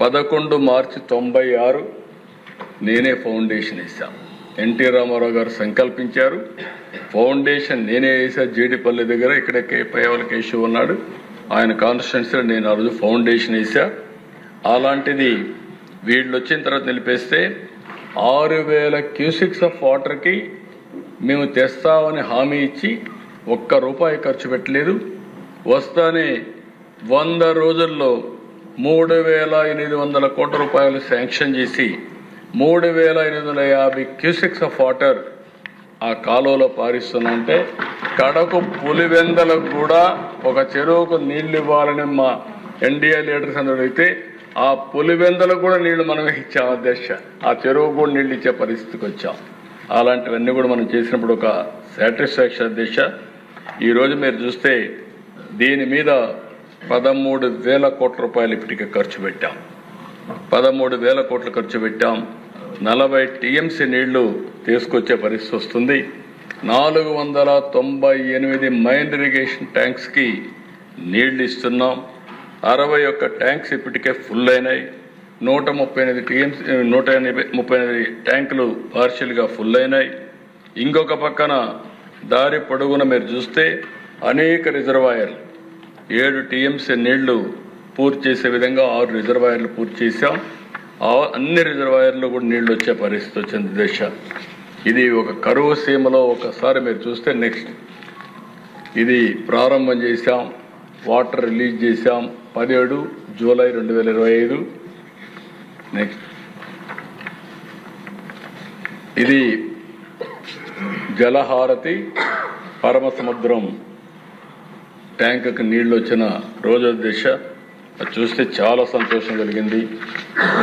11 మార్చి 96 నేనే ఫౌండేషన్ వేశాను. ఎన్టీ రామారావు గారు సంకల్పించారు, ఫౌండేషన్ నేనే వేసా. జీడిపల్లి దగ్గర ఇక్కడ పయ్యవల కేశవ్ ఉన్నాడు, ఆయన కాన్స్టిట్యున్సీలో నేను ఆ రోజు ఫౌండేషన్ వేసా. అలాంటిది వీళ్ళు వచ్చిన తర్వాత నిలిపేస్తే 6000 క్యూసిక్స్ ఆఫ్ వాటర్కి మేము తెస్తామని హామీ ఇచ్చి ₹1 ఖర్చు పెట్టలేదు. వస్తానే 100 రోజుల్లో 3800 కోట్ల రూపాయలు శాంక్షన్ చేసి 3850 క్యూసిక్స్ ఆఫ్ వాటర్ ఆ కాలువలో పారిస్తున్నాంటే కడకు పులివెందలకు కూడా ఒక చెరువుకు నీళ్లు ఇవ్వాలని మా ఎన్డీఏ లీడర్స్ అందరూ అయితే ఆ పులివెందలకు కూడా నీళ్లు మనమే ఇచ్చాం అధ్యక్ష. ఆ చెరువు కూడా నీళ్లు ఇచ్చే పరిస్థితికి వచ్చాం. అలాంటివన్నీ కూడా మనం చేసినప్పుడు ఒక సాటిస్ఫాక్షన్ అధ్యక్ష. ఈరోజు మీరు చూస్తే దీని మీద 13,000 కోట్ల రూపాయలు ఇప్పటికే ఖర్చు పెట్టాం. 13,000 కోట్లు ఖర్చు పెట్టాం. 40 టీఎంసీ నీళ్లు తీసుకొచ్చే పరిస్థితి వస్తుంది. 498 మైన్ ఇరిగేషన్ ట్యాంక్స్కి నీళ్లు ఇస్తున్నాం. 61 ట్యాంక్స్ ఇప్పటికే ఫుల్ అయినాయి. 138 ట్యాంకులు పార్షియల్గా ఫుల్ అయినాయి. ఇంకొక పక్కన దారి పొడుగున మీరు చూస్తే అనేక రిజర్వాయర్లు 7 టీఎంసీ నీళ్లు పూర్తి చేసే విధంగా 6 రిజర్వాయర్లు పూర్తి చేశాం. అన్ని రిజర్వాయర్లు కూడా నీళ్లు వచ్చే పరిస్థితి వచ్చింది దేశ. ఇది ఒక కరువు సీమలో ఒకసారి మీరు చూస్తే నెక్స్ట్ ఇది ప్రారంభం చేశాం, వాటర్ రిలీజ్ చేశాం 17 జూలై 2025. నెక్స్ట్ ఇది జలహారతి పరమసముద్రం ట్యాంకుకి నీళ్లు వచ్చిన రోజు దిశ. అది చూస్తే చాలా సంతోషం కలిగింది.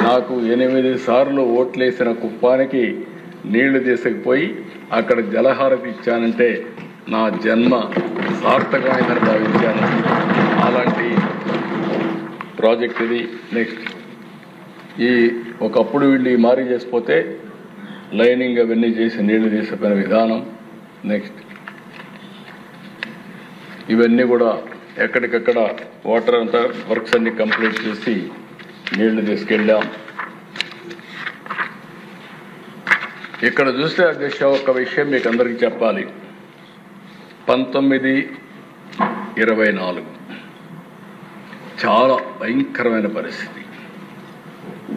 నాకు 8 సార్లు ఓట్లేసిన కుప్పానికి నీళ్లు తీసుకుపోయి అక్కడ జలహారతి ఇచ్చానంటే నా జన్మ సార్థకమైందని భావించాను. అలాంటి ప్రాజెక్ట్ ఇది. నెక్స్ట్ ఒకప్పుడు వీళ్ళు ఈ మారి చేసిపోతే లైనింగ్ అవన్నీ చేసి నీళ్లు తీసుకుపోయిన విధానం. నెక్స్ట్ ఇవన్నీ కూడా ఎక్కడికక్కడ వాటర్ అంతా వర్క్స్ అన్ని కంప్లీట్ చేసి నీళ్లు తీసుకెళ్ళాం. ఇక్కడ చూస్తే అధ్యక్ష ఒక విషయం మీకు అందరికీ చెప్పాలి. 1924 చాలా భయంకరమైన పరిస్థితి.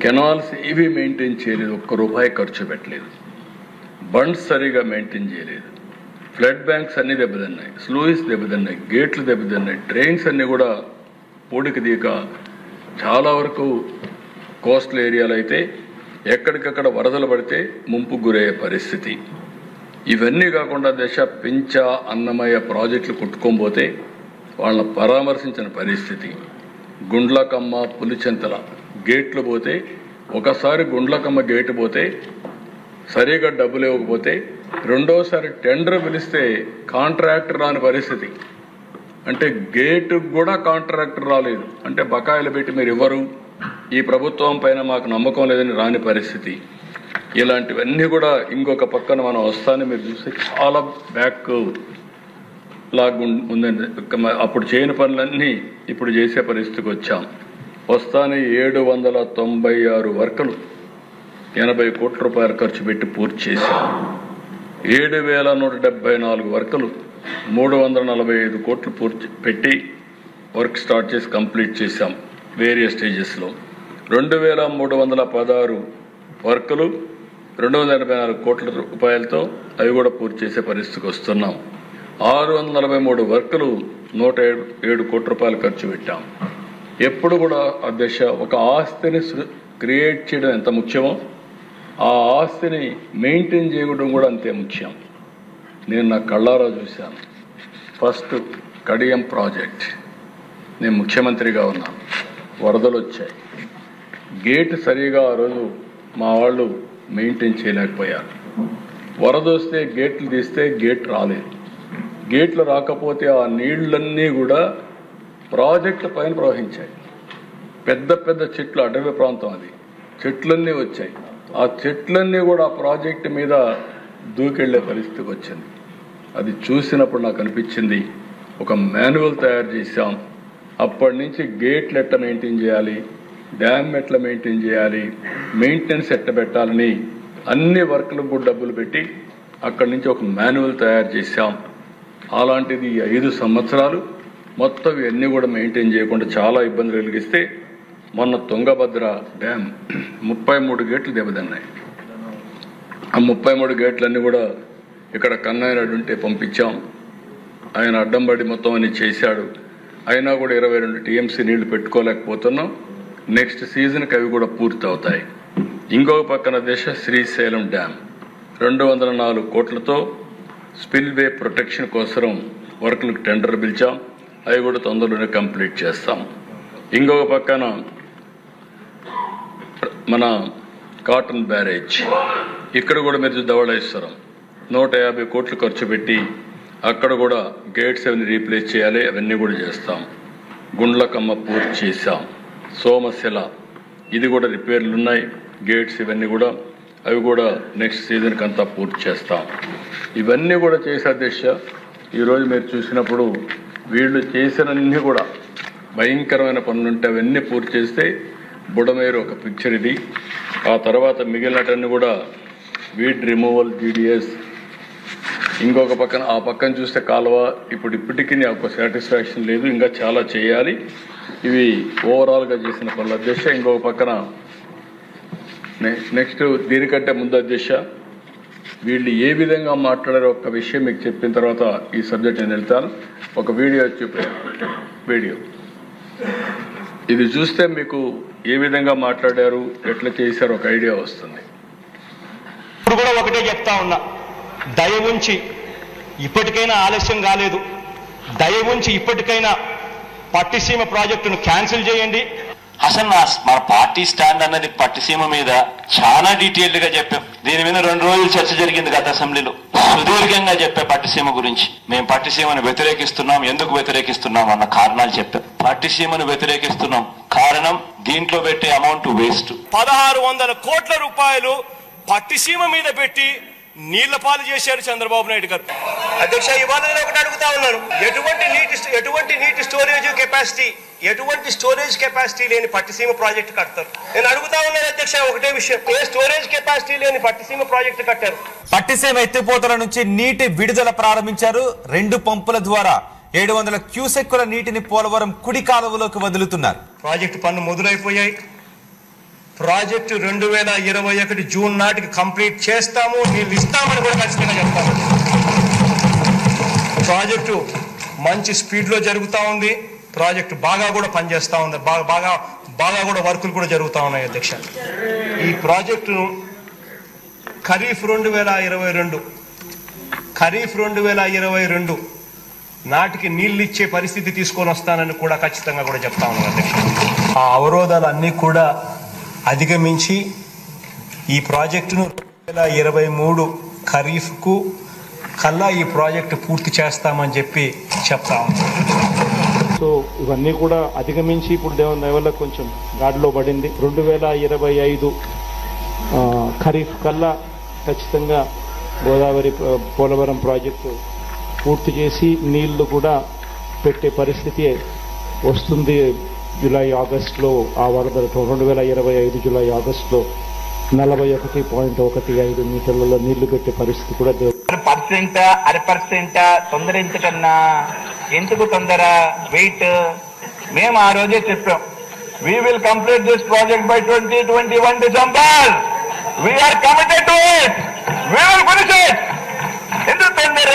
కెనాల్స్ ఇవి మెయింటైన్ చేయలేదు, ₹1 ఖర్చు పెట్టలేదు. బండ్స్ సరిగా మెయింటైన్ చేయలేదు. ఫ్లడ్ బ్యాంక్స్ అన్నీ దెబ్బతిన్నాయి, స్లూయిస్ దెబ్బతిన్నాయి, గేట్లు దెబ్బతిన్నాయి, ట్రైన్స్ అన్నీ కూడా పూడికి దీక చాలా వరకు కోస్టల్ ఏరియాలో అయితే ఎక్కడికక్కడ వరదలు పడితే ముంపు గురయ్యే పరిస్థితి. ఇవన్నీ కాకుండా పించ అన్నమయ్య ప్రాజెక్టులు కొట్టుకోకపోతే వాళ్ళని పరామర్శించిన పరిస్థితి. గుండ్లకమ్మ పులిచెంతల గేట్లు పోతే ఒకసారి గుండ్లకమ్మ గేటు పోతే సరిగా డబ్బులు ఇవ్వకపోతే రెండోసారి టెండర్ పిలిస్తే కాంట్రాక్టర్ రాని పరిస్థితి. అంటే గేటుకు కూడా కాంట్రాక్టర్ రాలేదు. అంటే బకాయిలు పెట్టి మీరు ఇవ్వరు, ఈ ప్రభుత్వం పైన మాకు నమ్మకం లేదని రాని పరిస్థితి. ఇలాంటివన్నీ కూడా ఇంకొక పక్కన మనం వస్తానే మీరు చూస్తే చాలా బ్యాక్ లాగ్ ఉందండి. అప్పుడు చేయని పనులన్నీ ఇప్పుడు చేసే పరిస్థితికి వచ్చాం. వస్తానే 796 వర్కులు 80 కోట్ల రూపాయలు ఖర్చు పెట్టి పూర్తి చేశాం. 7174 వర్కులు 345 కోట్లు పూర్తి పెట్టి వర్క్ స్టార్ట్ చేసి కంప్లీట్ చేశాం వేరియస్ స్టేజెస్లో. 2316 వర్కులు 284 కోట్ల రూపాయలతో అవి కూడా పూర్తి చేసే పరిస్థితికి వస్తున్నాం. 643 వర్కులు 107 కోట్ల రూపాయలు ఖర్చు పెట్టాం. ఎప్పుడు కూడా అధ్యక్ష ఒక ఆస్తిని క్రియేట్ చేయడం ఎంత ముఖ్యమో ఆ ఆస్తిని మెయింటైన్ చేయడం కూడా అంతే ముఖ్యం. నేను నా కళ్ళారా చూశాను. ఫస్ట్ కడియం ప్రాజెక్ట్, నేను ముఖ్యమంత్రిగా ఉన్నాను, వరదలు వచ్చాయి. గేట్ సరిగా ఆ రోజు మా వాళ్ళు మెయింటైన్ చేయలేకపోయారు. వరద వస్తే గేట్లు తీస్తే గేట్ రాలేదు. గేట్లు రాకపోతే ఆ నీళ్లన్నీ కూడా ప్రాజెక్టు పైన ప్రవహించాయి. పెద్ద పెద్ద చెట్లు, అడవి ప్రాంతం అది, చెట్లన్నీ వచ్చాయి. ఆ చెట్లన్నీ కూడా ఆ ప్రాజెక్టు మీద దూకెళ్లే పరిస్థితికి వచ్చింది. అది చూసినప్పుడు నాకు అనిపించింది ఒక మాన్యువల్ తయారు చేశాం. అప్పటి నుంచి గేట్లు ఎట్లా మెయింటైన్ చేయాలి, డ్యామ్ ఎట్లా మెయింటైన్ చేయాలి, మెయింటెనెన్స్ ఎట్లా పెట్టాలని అన్ని వర్కులకు కూడా డబ్బులు పెట్టి అక్కడి నుంచి ఒక మాన్యువల్ తయారు చేశాం. అలాంటిది 5 సంవత్సరాలు మొత్తం ఇవన్నీ కూడా మెయింటైన్ చేయకుండా చాలా ఇబ్బందులు కలిగిస్తే మొన్న తుంగభద్ర డ్యామ్ 33 గేట్లు దెబ్బతిన్నాయి. ఆ 33 గేట్లన్నీ కూడా ఇక్కడ కన్నయ్య ఉంటే పంపించాం. ఆయన అడ్డం పడి మొత్తం అన్ని చేశాడు. అయినా కూడా 22 టీఎంసీ నీళ్లు పెట్టుకోలేకపోతున్నాం. నెక్స్ట్ సీజన్కి అవి కూడా పూర్తి అవుతాయి. ఇంకొక పక్కన శ్రీశైలం డ్యామ్ 204 కోట్లతో స్పిల్వే ప్రొటెక్షన్ కోసం వర్కులకు టెండర్ పిలిచాం. అవి కూడా తొందరలోనే కంప్లీట్ చేస్తాం. ఇంకొక పక్కన మన కాటన్ బ్యారేజ్, ఇక్కడ కూడా మీరు ధవళేశ్వరం 150 కోట్లు ఖర్చు పెట్టి అక్కడ కూడా గేట్స్ అవన్నీ రీప్లేస్ చేయాలి, అవన్నీ కూడా చేస్తాం. గుండ్లకమ్మ పూర్తి చేశాం. సోమశిల ఇది కూడా రిపేర్లు ఉన్నాయి, గేట్స్ ఇవన్నీ కూడా అవి కూడా నెక్స్ట్ సీజన్కి అంతా పూర్తి చేస్తాం. ఇవన్నీ కూడా చేసే దిశ ఈరోజు మీరు చూసినప్పుడు వీళ్ళు చేసినన్నీ కూడా భయంకరమైన పనులుంటే అవన్నీ పూర్తి చేస్తే బుడమేరు ఒక పిక్చర్ ఇది. ఆ తర్వాత మిగిలినటన్నీ కూడా వీడ్ రిమూవల్, జీడిఎస్. ఇంకొక పక్కన ఆ పక్కన చూస్తే కాలువ ఇప్పటికీ నాకు సాటిస్ఫాక్షన్ లేదు, ఇంకా చాలా చేయాలి. ఇవి ఓవరాల్గా చేసిన పనుల అధ్యక్ష. ఇంకొక పక్కన నెక్స్ట్ దీనికంటే ముందు అధ్యక్ష వీళ్ళు ఏ విధంగా మాట్లాడారో ఒక విషయం మీకు చెప్పిన తర్వాత ఈ సబ్జెక్ట్ నేను వెళ్తాను. ఒక వీడియో వీడియో ఇది చూస్తే మీకు ఏ విధంగా మాట్లాడారు, ఎట్లా చేశారు ఒక ఐడియా వస్తుంది. ఇప్పుడు కూడా ఒకటే చెప్తా ఉన్నా, దయ ఉంచి ఇప్పటికైనా ఆలస్యం కాలేదు, దయ ఉంచి ఇప్పటికైనా పట్టిసీమ ప్రాజెక్టును క్యాన్సిల్ చేయండి. అసలు మన పార్టీ స్టాండ్ అన్నది పట్టిసీమ మీద చాలా డీటెయిల్డ్ గా చెప్పాం. దీని మీద 2 రోజులు చర్చ జరిగింది గత అసెంబ్లీలో. సుదీర్ఘంగా చెప్పే పట్టిసీమ గురించి. మేము పట్టిసీమను వ్యతిరేకిస్తున్నాం, ఎందుకు వ్యతిరేకిస్తున్నాం అన్న కారణాలు చెప్పాం. పట్టిసీమను వ్యతిరేకిస్తున్నాం కారణం దీంట్లో పెట్టే అమౌంట్ వేస్ట్. 1600 కోట్ల రూపాయలు పట్టిసీమ మీద పెట్టి నీళ్ల పాలు చేశారు చంద్రబాబు నాయుడు గారు. అధ్యక్ష, ఇవాళ నేను ఒకటి అడుగుతా ఉన్నాను, ఎటువంటి నీటి స్టోరేజ్ కెపాసిటీ లేని పట్టిసీమ ప్రాజెక్టు కడతారు? నేను అడుగుతా ఉన్నాను అధ్యక్ష ఒకటే విషయం, ఏ స్టోరేజ్ కెపాసిటీ లేని పట్టిసీమ ప్రాజెక్టు కట్టారు? పట్టిసీమ ఎత్తిపోతల నుంచి నీటి విడుదల ప్రారంభించారు. 2 పంపుల ద్వారా 700 క్యూసెక్కుల నీటిని పోలవరం కుడి కాలువలోకి వదులుతున్నారు. ప్రాజెక్టు పనులు మొదలైపోయాయి. ప్రాజెక్టు 2021 జూన్ నాటికి కంప్లీట్ చేస్తాము, నీళ్ళు ఇస్తామని కూడా ఖచ్చితంగా చెప్తాము. ప్రాజెక్టు మంచి స్పీడ్లో జరుగుతూ ఉంది. ప్రాజెక్టు బాగా కూడా పనిచేస్తూ ఉంది. బాగా కూడా వర్కులు కూడా జరుగుతూ ఉన్నాయి అధ్యక్ష. ఈ ప్రాజెక్టును ఖరీఫ్ 2022 నాటికి నీళ్ళు ఇచ్చే పరిస్థితి తీసుకొని వస్తానని కూడా ఖచ్చితంగా కూడా చెప్తా ఉన్నాను అధ్యక్ష. ఆ అవరోధాలు అన్నీ కూడా అధిగమించి ఈ ప్రాజెక్టును 2023 ఖరీఫ్కు కల్లా ఈ ప్రాజెక్టు పూర్తి చేస్తామని చెప్పి చెప్తా ఉన్నాం. సో ఇవన్నీ కూడా అధిగమించి ఇప్పుడు దేవుని దయవల్ల కొంచెం గాడిలో పడింది. 2025 ఖరీఫ్ కల్లా ఖచ్చితంగా గోదావరి పోలవరం ప్రాజెక్టు పూర్తి చేసి నీళ్లు కూడా పెట్టే పరిస్థితి వస్తుంది. జూలై ఆగస్టులో ఆ వరద 2025 జూలై ఆగస్టులో 41.15 మీటర్లలో నీళ్లు పెట్టే పరిస్థితి కూడా 1% తొందరించకన్నా ఎందుకు తొందర వెయిట్? మేము ఆ రోజే చెప్పాం, we will complete this project by 2021 December. We are committed to it. We will finish it. ఎందుకు తొందర?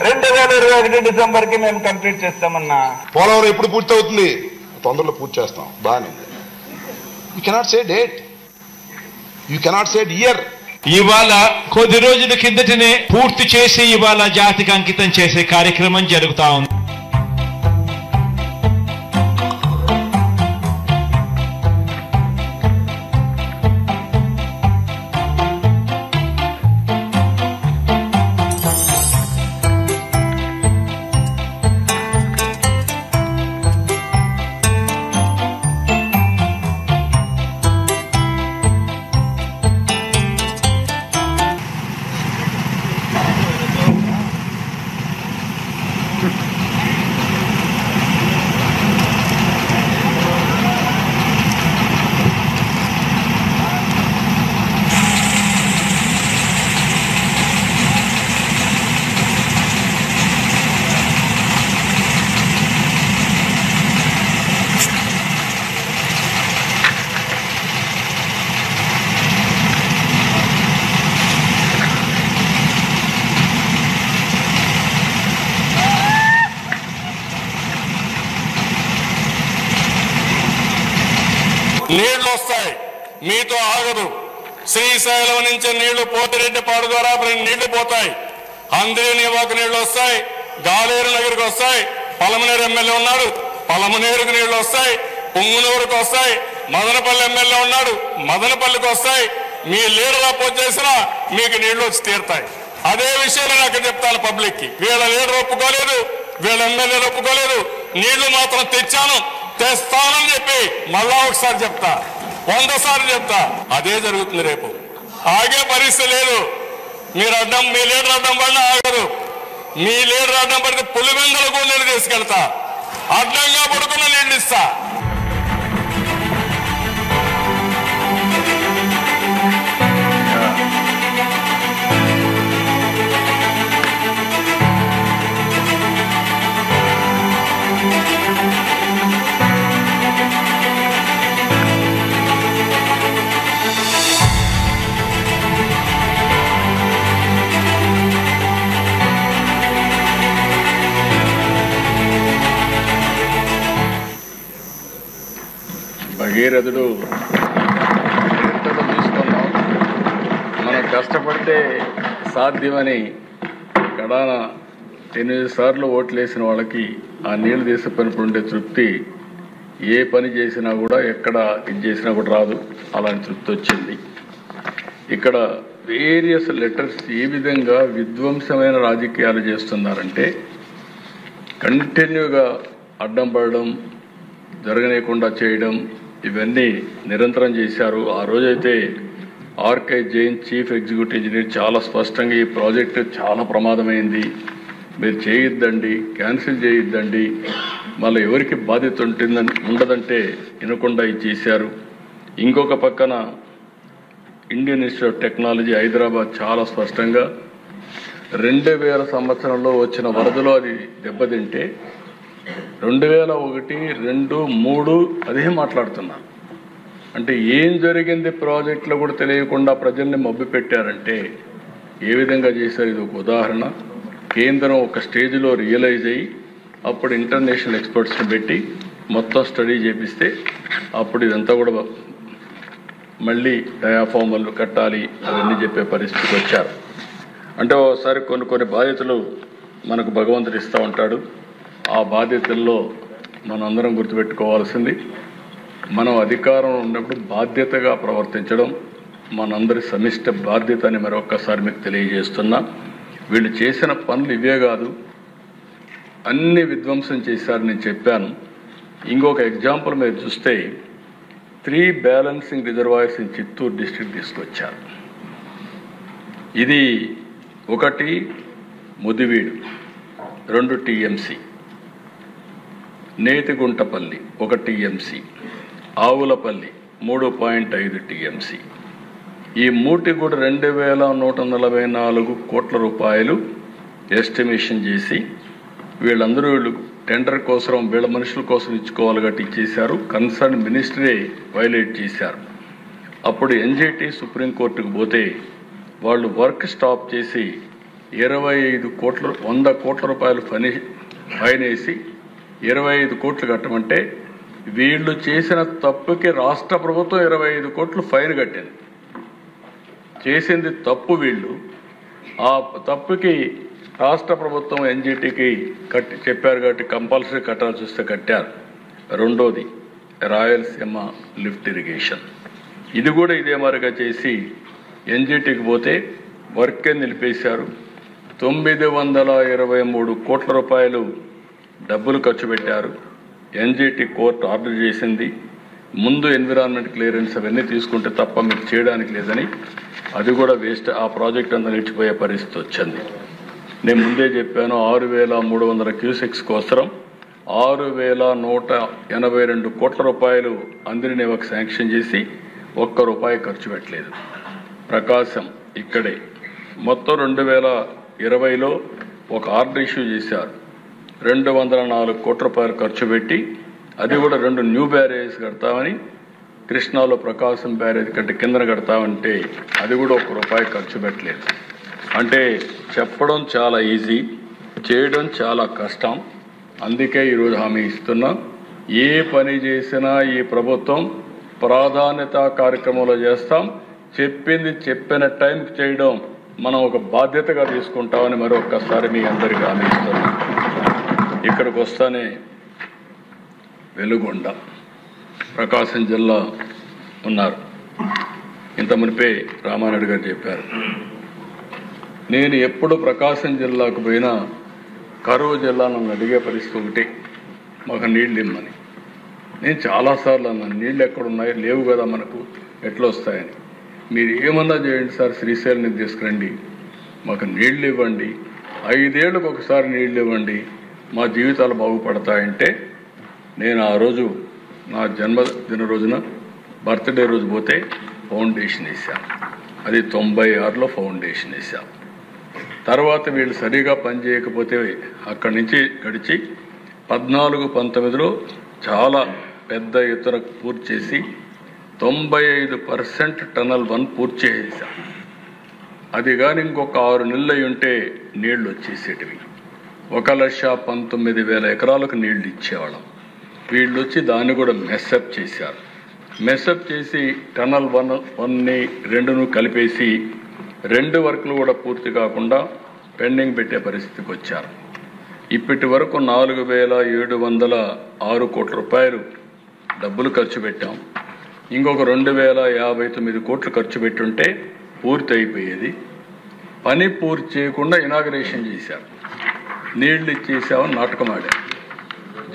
2021 డిసెంబర్కి మేము కంప్లీట్ చేస్తామన్నా. పోలవరం ఎప్పుడు పూర్తి అవుతుంది? తొందరలో పూర్తి చేస్తాం. బాగానే. You cannot say date, you cannot say year. ఇవాళ కొద్ది రోజుల కిందటనే పూర్తి చేసి ఇవాళ జాతికి అంకితం చేసే కార్యక్రమం జరుగుతా ఉంది. నీళ్లు వస్తాయి, మీతో ఆగదు. శ్రీశైలం నుంచి నీళ్లు పోతిరెడ్డిపాడు ద్వారా నీళ్లు పోతాయి. అంద్రేనివాకు నీళ్లు వస్తాయి, గాలేరు నగర్కి వస్తాయి. పలమనేరు ఎమ్మెల్యే ఉన్నాడు, పలమనేరుకు నీళ్లు వస్తాయి. పొంగునూరుకు వస్తాయి. మదనపల్లి ఎమ్మెల్యే ఉన్నాడు, మదనపల్లికి వస్తాయి. మీ లీడర్ అపోజ్ చేసినా మీకు నీళ్లు వచ్చి తీరుతాయి. అదే విషయాలు నేను అక్కడ చెప్తాను పబ్లిక్ కి. వీళ్ళ లీడర్ ఒప్పుకోలేదు, వీళ్ళ ఎమ్మెల్యేలు ఒప్పుకోలేదు. నీళ్లు మాత్రం తెచ్చాను, తెస్తానని చెప్పి మళ్ళా ఒకసారి చెప్తా, 100 సార్లు చెప్తా. అదే జరుగుతుంది రేపు. ఆగే పరిస్థితి లేదు. మీ లీడర్ అడ్డం పడినా ఆగదు. మీ లీడర్ అడ్డం పడితే పులివెందులకు నీళ్లు తీసుకెళ్తా, అడ్డంగా పడుకున్న నీళ్లు ఇస్తా. భగీరథుడు తీసుకున్నాం, మనం కష్టపడితే సాధ్యమని గడాన 8 సార్లు ఓట్లు వేసిన వాళ్ళకి ఆ నీళ్లు తీసిపోయినప్పుడు ఉండే తృప్తి ఏ పని చేసినా కూడా ఎక్కడ ఇది చేసినా కూడా రాదు, అలాంటి తృప్తి వచ్చింది. ఇక్కడ వేరియస్ లెటర్స్ ఏ విధంగా విధ్వంసమైన రాజకీయాలు చేస్తున్నారంటే కంటిన్యూగా అడ్డం పడడం, జరగనేకుండా చేయడం, ఇవన్నీ నిరంతరం చేశారు. ఆ రోజైతే R K Jain chief executive engineer చాలా స్పష్టంగా ఈ ప్రాజెక్టు చాలా ప్రమాదమైంది, మీరు చేయొద్దండి, క్యాన్సిల్ చేయొద్దండి, మళ్ళీ ఎవరికి బాధ్యత ఉండదంటే వినకుండా ఇది చేశారు. ఇంకొక పక్కన Indian institute of technology Hyderabad చాలా స్పష్టంగా 2000 సంవత్సరంలో వచ్చిన వరదలో అది దెబ్బతింటే 2001, 2, 3 అదే మాట్లాడుతున్నారు. అంటే ఏం జరిగింది ప్రాజెక్టులో కూడా తెలియకుండా ప్రజల్ని మభ్య పెట్టారంటే ఏ విధంగా చేశారు? ఇది ఒక ఉదాహరణ. కేంద్రం ఒక స్టేజ్లో రియలైజ్ అయ్యి అప్పుడు ఇంటర్నేషనల్ ఎక్స్పర్ట్స్ని పెట్టి మొత్తం స్టడీ చేపిస్తే అప్పుడు ఇదంతా కూడా మళ్ళీ డయాఫార్మర్లు కట్టాలి అవన్నీ చెప్పే పరిస్థితికి వచ్చారు. అంటే ఒకసారి కొన్ని బాధ్యతలు మనకు భగవంతుడు ఇస్తూ ఉంటాడు. ఆ బాధ్యతల్లో మనందరం గుర్తుపెట్టుకోవాల్సింది, మనం అధికారం ఉన్నప్పుడు బాధ్యతగా ప్రవర్తించడం మనందరి సమిష్ట బాధ్యత అని మరొక్కసారి మీకు తెలియజేస్తున్నా. వీళ్ళు చేసిన పనులు ఇవే కాదు, అన్ని విధ్వంసం చేశారు నేను చెప్పాను. ఇంకొక ఎగ్జాంపుల్ మీరు చూస్తే 3 balancing reservoirs in Chittoor district తీసుకొచ్చారు. ఇది 1 Mudiveedu 2 TMC, నేతిగుంటపల్లి 1 TMC, Avulapalli 3.5 TMC. ఈ మూటి కూడా 2144 కోట్ల రూపాయలు ఎస్టిమేషన్ చేసి వీళ్ళు టెండర్ కోసం వీళ్ళ మనుషుల కోసం ఇచ్చుకోవాలి కాబట్టి ఇచ్చేశారు. కన్సర్న్ మినిస్టరే వైలేట్ చేశారు. అప్పుడు ఎన్జిటి సుప్రీంకోర్టుకు పోతే వాళ్ళు వర్క్ స్టాప్ చేసి 100 కోట్ల రూపాయలు ఫైన్ వేసి 25 కోట్లు కట్టమంటే వీళ్ళు చేసిన తప్పుకి రాష్ట్ర ప్రభుత్వం 25 కోట్లు ఫైన్ కట్టింది. చేసింది తప్పు వీళ్ళు, ఆ తప్పుకి రాష్ట్ర ప్రభుత్వం ఎన్జిటికి చెప్పారు కాబట్టి కంపల్సరీ కట్టాల్సి వస్తే కట్టారు. రెండోది రాయలసీమ లిఫ్ట్ ఇరిగేషన్, ఇది కూడా ఇదే మాదిరిగా చేసి ఎన్జిటికి పోతే వర్కే నిలిపేశారు. 923 కోట్ల రూపాయలు డబ్బులు ఖర్చు పెట్టారు. ఎన్జిటి కోర్టు ఆర్డర్ చేసింది, ముందు ఎన్విరాన్మెంట్ క్లియరెన్స్ అవన్నీ తీసుకుంటే తప్ప మీకు చేయడానికి లేదని, అది కూడా వేస్ట్. ఆ ప్రాజెక్ట్ అంతా నిలిచిపోయే పరిస్థితి వచ్చింది. నేను ముందే చెప్పాను, 6300 క్యూసెక్స్ కోసం 6182 కోట్ల రూపాయలు అందరినీ ఒక శాంక్షన్ చేసి ₹1 ఖర్చు పెట్టలేదు. ప్రకాశం ఇక్కడే మొత్తం 2020లో ఒక ఆర్డర్ ఇష్యూ చేశారు, 204 కోట్ల రూపాయలు ఖర్చు పెట్టి అది కూడా 2 న్యూ బ్యారేజెస్ కడతామని, కృష్ణాలో ప్రకాశం బ్యారేజ్ కంటే కిందన కడతామంటే అది కూడా ₹1 ఖర్చు పెట్టలేదు. అంటే చెప్పడం చాలా ఈజీ, చేయడం చాలా కష్టం. అందుకే ఈరోజు హామీ ఇస్తున్నా, ఏ పని చేసినా ఈ ప్రభుత్వం ప్రాధాన్యత కార్యక్రమంలో చేస్తాం. చెప్పింది చెప్పిన టైంకి చేయడం మనం ఒక బాధ్యతగా తీసుకుంటామని మరొక్కసారి మీ అందరికీ హామీ ఇస్తున్నా. ఇక్కడికి వస్తానే వెలుగొండ ప్రకాశం జిల్లా ఉన్నారు, ఇంత మునిపే రామానాయుడు గారు చెప్పారు. నేను ఎప్పుడు ప్రకాశం జిల్లాకు పోయినా కరువు జిల్లా నన్ను అడిగే పరిస్థితి ఒకటి, మాకు నీళ్ళు ఇమ్మని. నేను చాలాసార్లు అన్నాను, నీళ్ళు ఎక్కడున్నాయి, లేవు కదా మనకు, ఎట్లా వస్తాయని. మీరు ఏమన్నా చేయండి సార్, శ్రీశైలం నుంచి తీసుకురండి, మాకు నీళ్ళు ఇవ్వండి, 5 ఏళ్ళకు ఒకసారి నీళ్ళు ఇవ్వండి, మా జీవితాలు బాగుపడతాయంటే నేను ఆ రోజు నా జన్మదిన రోజున బర్త్డే రోజు పోతే ఫౌండేషన్ వేసాం. అది 96లో ఫౌండేషన్ వేసాం. తర్వాత వీళ్ళు సరిగా పనిచేయకపోతే అక్కడి నుంచి గడిచి 14-19లో చాలా పెద్ద ఎత్తున పూర్తి చేసి 95% టనల్ 1 పూర్తి చేసేసాం. అది కానీ ఇంకొక 6 నెలలు అయి ఉంటే నీళ్లు వచ్చేసేటివి. 1,19,000 ఎకరాలకు నీళ్లు ఇచ్చేవాళ్ళం. వీళ్ళు వచ్చి దాన్ని కూడా మెస్అప్ చేశారు. మెస్అప్ చేసి టనల్ 1ని 2ను కలిపేసి 2 వర్క్లు కూడా పూర్తి కాకుండా పెండింగ్ పెట్టే పరిస్థితికి వచ్చారు. ఇప్పటి వరకు 4,706 కోట్ల రూపాయలు డబ్బులు ఖర్చు పెట్టాం. ఇంకొక 2059 కోట్లు ఖర్చు పెట్టుంటే పూర్తి అయిపోయేది. పని పూర్తి చేయకుండా ఇనాగరేషన్ చేశారు. నీళ్లు ఇచ్చేసామని నాటకం ఆడారు.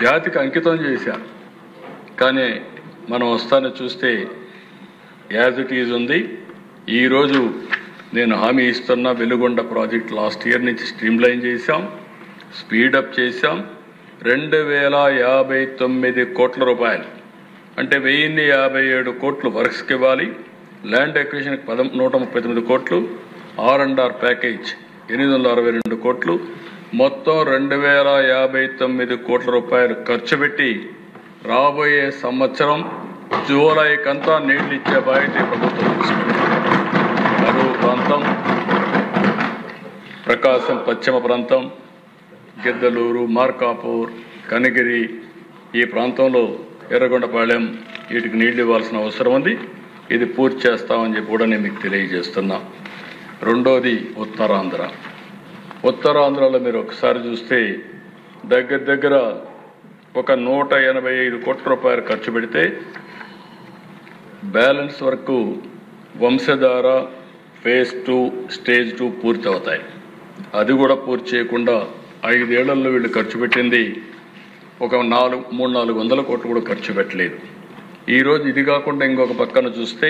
జాతికి అంకితం చేశారు. కానీ మనం వస్తాను చూస్తే యాజ్ ఇట్ ఈజ్ ఉంది. ఈరోజు నేను హామీ ఇస్తున్న వెలుగొండ ప్రాజెక్ట్ లాస్ట్ ఇయర్ నుంచి స్ట్రీమ్లైన్ చేశాం, స్పీడప్ చేశాం. 2059 కోట్ల రూపాయలు అంటే 1057 కోట్లు వర్క్స్కి ఇవ్వాలి. ల్యాండ్ ఎక్విజిషన్కి 139 కోట్లు, R&R ప్యాకేజ్ 862 కోట్లు, మొత్తం 2059 కోట్ల రూపాయలు ఖర్చు పెట్టి రాబోయే సంవత్సరం జూలైకంతా నీళ్లు ఇచ్చే బాధ్యత ప్రభుత్వం తీసుకుంది. కరువు ప్రాంతం, ప్రకాశం పశ్చిమ ప్రాంతం, గిద్దలూరు, మార్కాపూర్, కనిగిరి ఈ ప్రాంతంలో ఎర్రగొండపాళెం వీటికి నీళ్లు ఇవ్వాల్సిన అవసరం ఉంది. ఇది పూర్తి చేస్తామని చెప్పి కూడా నేను మీకు తెలియజేస్తున్నా. రెండోది ఉత్తరాంధ్ర. ఉత్తరాంధ్రలో మీరు ఒకసారి చూస్తే దగ్గర ఒక 185 కోట్ల రూపాయలు ఖర్చు పెడితే బ్యాలెన్స్ వరకు వంశధార ఫేజ్ 2 స్టేజ్ 2 పూర్తి అవుతాయి. అది కూడా పూర్తి చేయకుండా 5 ఏళ్లలో వీళ్ళు ఖర్చు పెట్టింది ఒక 300-400 కోట్లు కూడా ఖర్చు పెట్టలేదు. ఈరోజు ఇది కాకుండా ఇంకొక పక్కన చూస్తే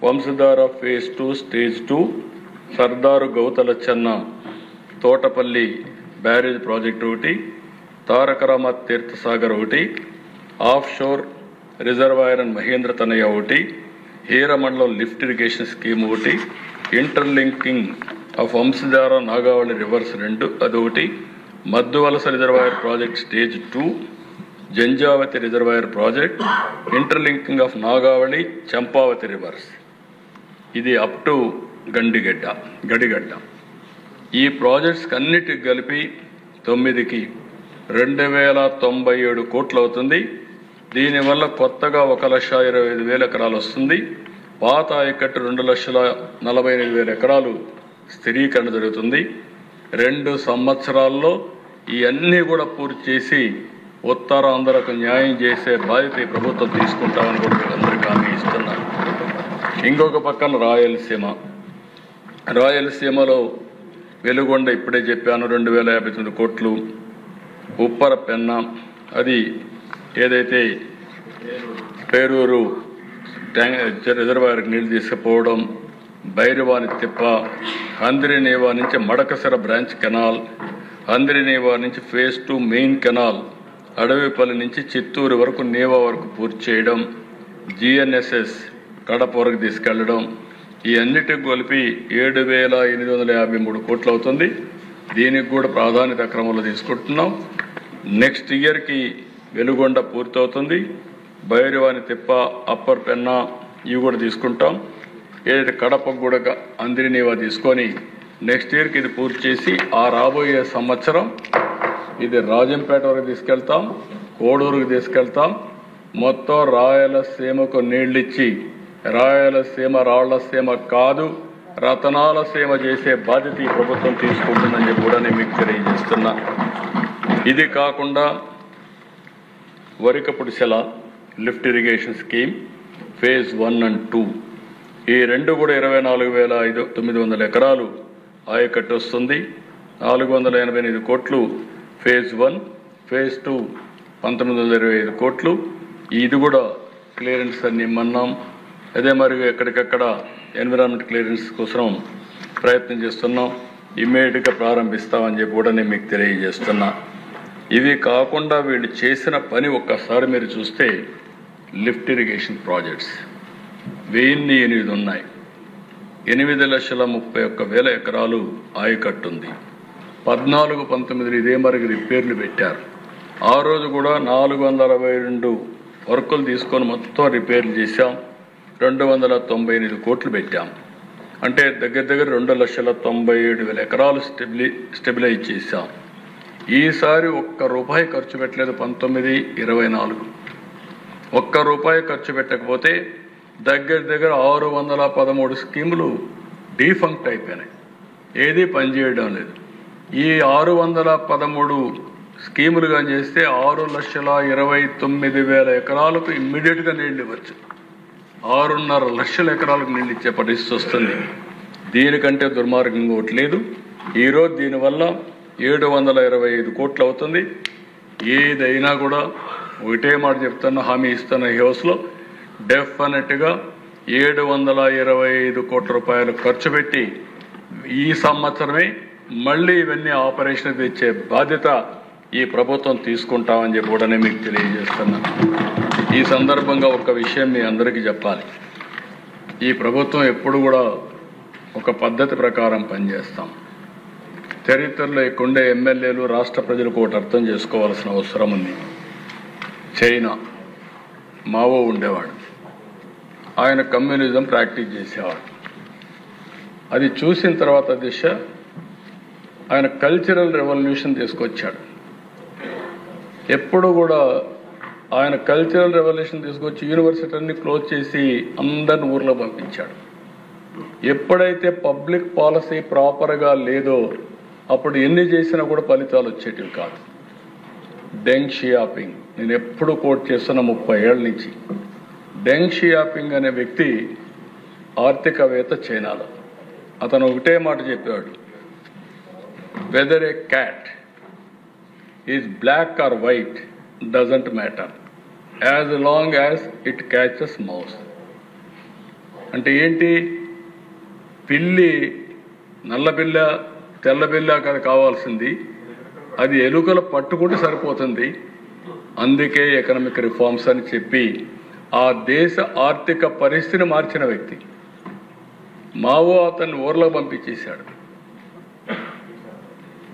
వంశధార ఫేజ్ 2 స్టేజ్ 2, సర్దారు గౌతల చెన్న తోటపల్లి బ్యారేజ్ ప్రాజెక్టు ఒకటి, తారకరామత్ తీర్థసాగర్ ఒకటి, offshore reservoir and Mahendra Tanaya ఒకటి, హీరమండలం లిఫ్ట్ ఇరిగేషన్ స్కీమ్ ఒకటి, interlinking of Vamsadhara Nagavali rivers 2 అదొకటి, Madduvalasa reservoir project stage 2, Janjhavati reservoir project, interlinking of Nagavali Champavathi rivers, ఇది అప్ టు గడిగడ్డ. ఈ ప్రాజెక్ట్స్ అన్నిటికి కలిపి 9కి 2097 కోట్లు అవుతుంది. దీనివల్ల కొత్తగా 1,25,000 ఎకరాలు వస్తుంది. పాత ఆయకట్టు 2,48,000 ఎకరాలు స్థిరీకరణ జరుగుతుంది. 2 సంవత్సరాల్లో ఇవన్నీ కూడా పూర్తి చేసి ఉత్తరాంధ్రకు న్యాయం చేసే బాధ్యత ఈ ప్రభుత్వం తీసుకుంటామని కూడా అందరికీ హామీ ఇస్తున్నారు. ఇంకొక పక్కన రాయలసీమలో వెలుగొండ ఇప్పుడే చెప్పాను 2059 కోట్లు, ఉప్పర పెన్న అది ఏదైతే పేరూరు రిజర్వాయర్కి నీళ్లు తీసుకుపోవడం, భైరవాని తిప్ప, హంద్రినేవా నుంచి మడకసర బ్రాంచ్ కెనాల్, హంద్రినేవా నుంచి ఫేజ్ 2 మెయిన్ కెనాల్, అడవిపల్లి నుంచి చిత్తూరు వరకు నేవా వరకు పూర్తి చేయడం, GNSS కడప వరకు తీసుకెళ్లడం, ఈ అన్నిటికి కలిపి 7,853 కోట్లు అవుతుంది. దీనికి కూడా ప్రాధాన్యత క్రమంలో తీసుకుంటున్నాం. నెక్స్ట్ ఇయర్కి వెలుగొండ పూర్తవుతుంది. భైరవాని తిప్ప, అప్పర్ పెన్న ఇవి కూడా తీసుకుంటాం. ఏదైతే కడపకు కూడా అందిరినేవా తీసుకొని నెక్స్ట్ ఇయర్కి ఇది పూర్తి చేసి ఆ రాబోయే సంవత్సరం ఇది రాజంపేట వరకు తీసుకెళ్తాం, కోడూరుకు తీసుకెళ్తాం. మొత్తం రాయలసీమకు నీళ్ళిచ్చి రాయలసీమ రాళ్లసీమ కాదు రతనాల సీమ చేసే బాధ్యత ఈ ప్రభుత్వం తీసుకుంటుందని చెప్పి కూడా నేను మీకు తెలియజేస్తున్నా. ఇది కాకుండా Varikapudisela lift irrigation scheme phase 1 and 2 ఈ 2 కూడా 24,900 ఎకరాలు ఆయకట్టు వస్తుంది. 488 కోట్లు ఫేజ్ 1, ఫేజ్ 2 1925 కోట్లు. ఇది కూడా క్లియరెన్స్ అన్ని ఇమ్మన్నాం. అదే మరి ఎక్కడికక్కడ ఎన్విరాన్మెంట్ క్లియరెన్స్ కోసం ప్రయత్నం చేస్తున్నాం. ఇమ్మీడియట్గా ప్రారంభిస్తామని చెప్పి కూడా నేను మీకు తెలియజేస్తున్నా. ఇవి కాకుండా వీళ్ళు చేసిన పని ఒక్కసారి మీరు చూస్తే లిఫ్ట్ ఇరిగేషన్ ప్రాజెక్ట్స్ 1008 ఉన్నాయి. 8,31,000 ఎకరాలు ఆయకట్టుంది. 14-19 ఇదే మరికి రిపేర్లు పెట్టారు. ఆ రోజు కూడా 462 వర్కులు తీసుకొని మొత్తం రిపేర్లు చేశాం. 298 కోట్లు పెట్టాం. అంటే దగ్గర 2,97,000 ఎకరాలు స్టెబిలైజ్ చేశాం. ఈసారి ₹1 ఖర్చు పెట్టలేదు. 19-24 ₹1 ఖర్చు పెట్టకపోతే దగ్గర 613 స్కీములు డీఫంక్ట్ అయిపోయినాయి. ఏది పనిచేయడం లేదు. ఈ 613 స్కీములుగా చేస్తే 6,29,000 ఎకరాలకు ఇమ్మీడియట్గా నీళ్లు ఇవ్వచ్చు. 6.5 లక్షల ఎకరాలకు నీళ్ళు ఇచ్చే పరిస్థితి వస్తుంది. దీనికంటే దుర్మార్గంగా ఒకటి లేదు. ఈరోజు దీనివల్ల 725 కోట్లు అవుతుంది. ఏదైనా కూడా ఒకటే మాట చెప్తున్నా, హామీ ఇస్తున్న ఈ హౌస్లో డెఫినెట్గా 725 కోట్ల రూపాయలు ఖర్చు పెట్టి ఈ సంవత్సరమే మళ్ళీ ఇవన్నీ ఆపరేషన్ తెచ్చే బాధ్యత ఈ ప్రభుత్వం తీసుకుంటామని చెప్పి కూడా మీకు తెలియజేస్తున్నా. ఈ సందర్భంగా ఒక విషయం మీ అందరికీ చెప్పాలి. ఈ ప్రభుత్వం ఎప్పుడు కూడా ఒక పద్ధతి ప్రకారం పనిచేస్తాం. చరిత్రలో ఇక్కడుండే ఎమ్మెల్యేలు రాష్ట్ర ప్రజలకు ఒకటి అర్థం చేసుకోవాల్సిన అవసరం ఉంది. చైనా మావో ఉండేవాడు, ఆయన కమ్యూనిజం ప్రాక్టీస్ చేసేవాడు. అది చూసిన తర్వాత దిశ ఆయన కల్చరల్ రెవల్యూషన్ తీసుకొచ్చాడు. ఎప్పుడు కూడా ఆయన కల్చరల్ రెవల్యూషన్ తీసుకొచ్చి యూనివర్సిటీని క్లోజ్ చేసి అందరిని ఊర్లో పంపించాడు. ఎప్పుడైతే పబ్లిక్ పాలసీ ప్రాపర్గా లేదో అప్పుడు ఎన్ని చేసినా కూడా ఫలితాలు వచ్చేటివి కాదు. డెంగ్ షియాపింగ్ నేను ఎప్పుడు కోట్ చేస్తున్న 30 ఏళ్ల నుంచి. డెంగ్ షియాపింగ్ అనే వ్యక్తి ఆర్థికవేత్త చైనాలో. అతను ఒకటే మాట చెప్పాడు, whether a cat is black or white doesn't matter as long as it catches mouse. అంటే ఏంటి, పిల్లి నల్ల పిల్ల తెల్ల పిల్ల కదా కావాల్సింది, అది ఎలుకలు పట్టుకుంటే సరిపోతుంది. అందుకే ఎకనామిక్ రిఫార్మ్స్ అని చెప్పి ఆ దేశ ఆర్థిక పరిస్థితిని మార్చిన వ్యక్తి. మావో అతన్ని ఊర్లో పంపించేశాడు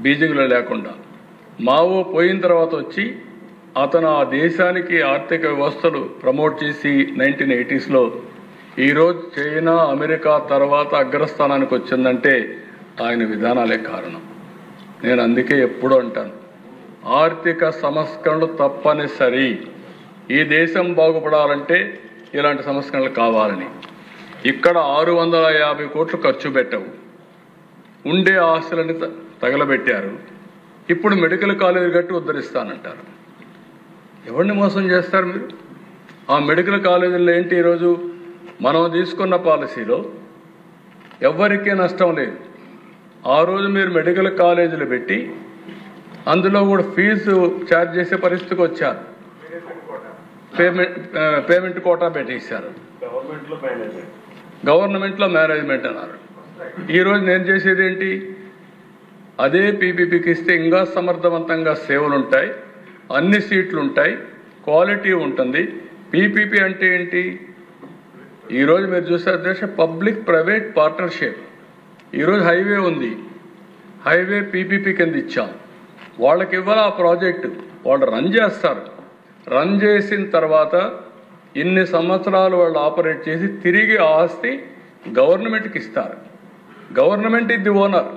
బీజింగ్లో లేకుండా. మావో పోయిన తర్వాత వచ్చి అతను ఆ దేశానికి ఆర్థిక వ్యవస్థలు ప్రమోట్ చేసి 1980sలో ఈరోజు చైనా అమెరికా తర్వాత అగ్రస్థానానికి వచ్చిందంటే ఆయన విధానాలే కారణం. నేను అందుకే ఎప్పుడూ అంటాను, ఆర్థిక సంస్కరణలు తప్పనిసరి. ఈ దేశం బాగుపడాలంటే ఇలాంటి సంస్కరణలు కావాలని. ఇక్కడ 650 కోట్లు ఖర్చు పెట్టవు, ఉండే ఆస్తులని తగలబెట్టారు. ఇప్పుడు మెడికల్ కాలేజీ కట్టి ఉద్ధరిస్తానంటారు. ఎవరిని మోసం చేస్తారు మీరు? ఆ మెడికల్ కాలేజీల్లో ఏంటి, ఈరోజు మనం తీసుకున్న పాలసీలో ఎవరికీ నష్టం లేదు. ఆ రోజు మీరు మెడికల్ కాలేజీలు పెట్టి అందులో కూడా ఫీజు ఛార్జ్ చేసే పరిస్థితికి వచ్చారు. పేమెంట్ కోటా పెట్టేశారు. గవర్నమెంట్లో మేనేజ్మెంట్ అన్నారు. ఈరోజు నేను చేసేది ఏంటి, అదే పీపీపీకి ఇస్తే ఇంకా సమర్థవంతంగా సేవలు ఉంటాయి, అన్ని సీట్లు ఉంటాయి, క్వాలిటీ ఉంటుంది. పీపీపీ అంటే ఏంటి, ఈరోజు మీరు చూసే దేశ పబ్లిక్ ప్రైవేట్ పార్ట్నర్షిప్. ఈరోజు హైవే ఉంది, హైవే పీపీపీ కింద ఇచ్చాం. వాళ్ళకి ఇవ్వాలి ఆ ప్రాజెక్టు, వాళ్ళు రన్ చేస్తారు. రన్ చేసిన తర్వాత ఇన్ని సంవత్సరాలు వాళ్ళు ఆపరేట్ చేసి తిరిగి ఆస్తి గవర్నమెంట్కి ఇస్తారు. గవర్నమెంట్ ఇది ఓనర్,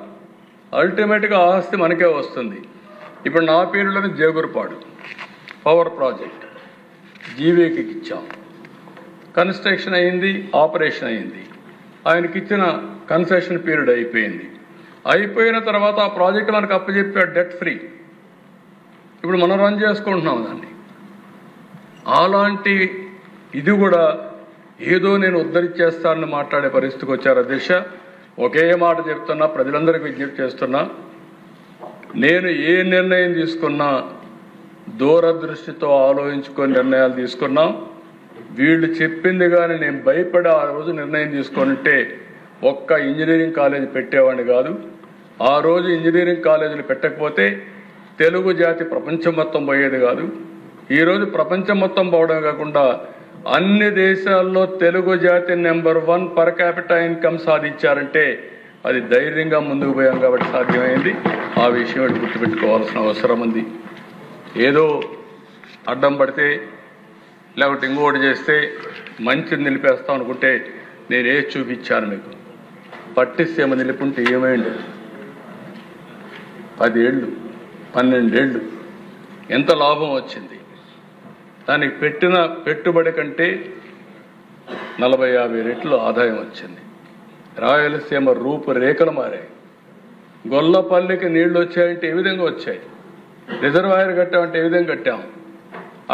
అల్టిమేట్గా ఆస్తి మనకే వస్తుంది. ఇప్పుడు నా పేరులోని జేగురుపాడు పవర్ ప్రాజెక్ట్ జీవీకి ఇచ్చాం. కన్స్ట్రక్షన్ అయింది, ఆపరేషన్ అయింది. ఆయనకి ఇచ్చిన కన్సెషన్ పీరియడ్ అయిపోయింది. అయిపోయిన తర్వాత ఆ ప్రాజెక్టు మనకు అప్పచెప్పాడు డెట్ ఫ్రీ. ఇప్పుడు మనం రన్ చేసుకుంటున్నాం దాన్ని. అలాంటి ఇది కూడా ఏదో నేను ఉద్ధరించేస్తానని మాట్లాడే పరిస్థితికి వచ్చారు అధ్యక్ష. ఒకే మాట చెప్తున్నా, ప్రజలందరికీ విజ్ఞప్తి చేస్తున్నా, నేను ఏ నిర్ణయం తీసుకున్నా దూరదృష్టితో ఆలోచించుకొని నిర్ణయాలు తీసుకున్నాం. వీళ్ళు చెప్పింది కానీ నేను భయపడి ఆ రోజు నిర్ణయం తీసుకుంటే ఒక్క ఇంజనీరింగ్ కాలేజీ పెట్టేవాడిని కాదు. ఆ రోజు ఇంజనీరింగ్ కాలేజీలు పెట్టకపోతే తెలుగు జాతి ప్రపంచం మొత్తం పోయేది కాదు. ఈరోజు ప్రపంచం మొత్తం పోవడం కాకుండా అన్ని దేశాల్లో తెలుగు జాతి నెంబర్ 1 పర్ క్యాపిటా ఇన్కమ్ సాధించారంటే అది ధైర్యంగా ముందుకు పోయాం కాబట్టి సాధ్యమైంది. ఆ విషయం గుర్తుపెట్టుకోవాల్సిన అవసరం ఉంది. ఏదో అడ్డం పడితే లేకపోతే ఇంకోటి చేస్తే మంచిని నిలిపేస్తాం అనుకుంటే నేనే చూపించాను మీకు. పట్టిసీమ నిలుపుంటే ఏమైంది? 10 ఏళ్ళు 12 ఏళ్ళు ఎంత లాభం వచ్చింది? దానికి పెట్టిన పెట్టుబడి కంటే 40-50 రెట్లు ఆదాయం వచ్చింది. రాయలసీమ రూపురేఖలు మారాయి. గొల్లపల్లికి నీళ్లు వచ్చాయంటే ఏ విధంగా వచ్చాయి? రిజర్వాయర్ కట్టామంటే ఏ విధంగా కట్టాం?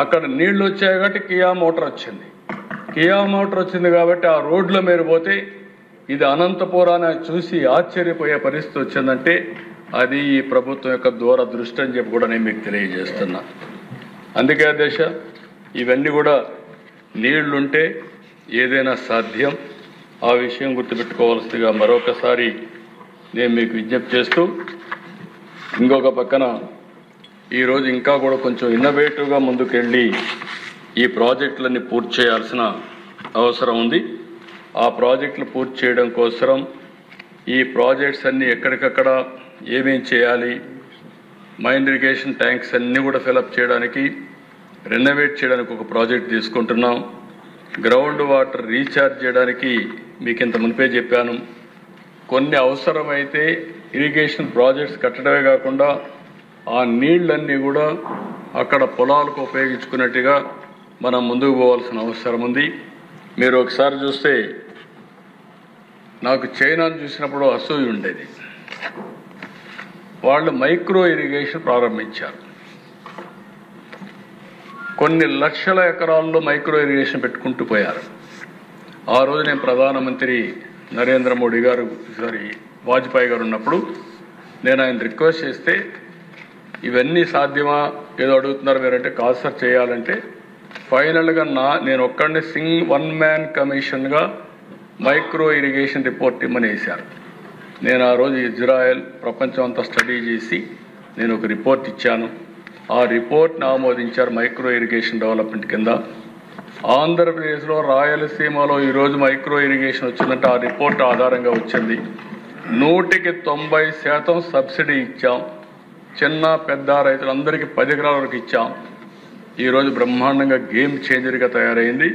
అక్కడ నీళ్లు వచ్చాయి కాబట్టి కియా మోటార్ వచ్చింది. కియా మోటార్ వచ్చింది కాబట్టి ఆ రోడ్ల మీద పోతే ఇది అనంతపురాన్ని చూసి ఆశ్చర్యపోయే పరిస్థితి వచ్చిందంటే అది ఈ ప్రభుత్వం యొక్క దూరదృష్టి అని చెప్పి కూడా నేను మీకు తెలియజేస్తున్నా. అందుకే దేశ ఇవన్నీ కూడా నీళ్లుంటే ఏదైనా సాధ్యం. ఆ విషయం గుర్తుపెట్టుకోవాల్సిందిగా మరొకసారి నేను మీకు విజ్ఞప్తి చేస్తూ, ఇంకొక పక్కన ఈరోజు ఇంకా కూడా కొంచెం ఇన్నోవేటివ్గా ముందుకెళ్ళి ఈ ప్రాజెక్టులన్నీ పూర్తి చేయాల్సిన అవసరం ఉంది. ఆ ప్రాజెక్టులు పూర్తి చేయడం కోసం ఈ ప్రాజెక్ట్స్ అన్నీ ఎక్కడికక్కడ ఏమేం చేయాలి, మైన్ ఇరిగేషన్ ట్యాంక్స్ అన్నీ కూడా ఫిలప్ చేయడానికి, రెనోవేట్ చేయడానికి ఒక ప్రాజెక్ట్ తీసుకుంటున్నాం. గ్రౌండ్ వాటర్ రీఛార్జ్ చేయడానికి మీకు ఇంత మునిపే చెప్పాను. కొన్ని అవసరమైతే ఇరిగేషన్ ప్రాజెక్ట్స్ కట్టడమే కాకుండా ఆ నీళ్ళన్నీ కూడా అక్కడ పొలాలకు ఉపయోగించుకున్నట్టుగా మనం ముందుకు పోవాల్సిన అవసరం ఉంది. మీరు ఒకసారి చూస్తే నాకు చైనాను చూసినప్పుడు అసూయ ఉండేది. వాళ్ళు మైక్రో ఇరిగేషన్ ప్రారంభించారు. కొన్ని లక్షల ఎకరాల్లో మైక్రో ఇరిగేషన్ పెట్టుకుంటూ పోయారు. ఆ రోజు నేను ప్రధానమంత్రి నరేంద్ర మోడీ గారు వాజ్పేయి గారు ఉన్నప్పుడు నేను ఆయన రిక్వెస్ట్ చేస్తే ఇవన్నీ సాధ్యమా ఏదో అడుగుతున్నారు మీరంటే, కాదు సార్ చేయాలంటే ఫైనల్గా నేను ఒక్కడిని వన్ మ్యాన్ కమిషన్గా మైక్రో ఇరిగేషన్ రిపోర్ట్ ఇమ్మని వేశారు. నేను ఆ రోజు ఇజ్రాయెల్ ప్రపంచం అంతా స్టడీ చేసి నేను ఒక రిపోర్ట్ ఇచ్చాను. ఆ రిపోర్ట్ని ఆమోదించారు మైక్రో ఇరిగేషన్ డెవలప్మెంట్ కింద. ఆంధ్రప్రదేశ్లో రాయలసీమలో ఈరోజు మైక్రో ఇరిగేషన్ వచ్చిందంటే ఆ రిపోర్ట్ ఆధారంగా వచ్చింది. 100% సబ్సిడీ ఇచ్చాం. చిన్న పెద్ద రైతులందరికీ 10 ఎకరాల వరకు ఇచ్చాం. ఈరోజు బ్రహ్మాండంగా గేమ్ చేంజర్గా తయారైంది.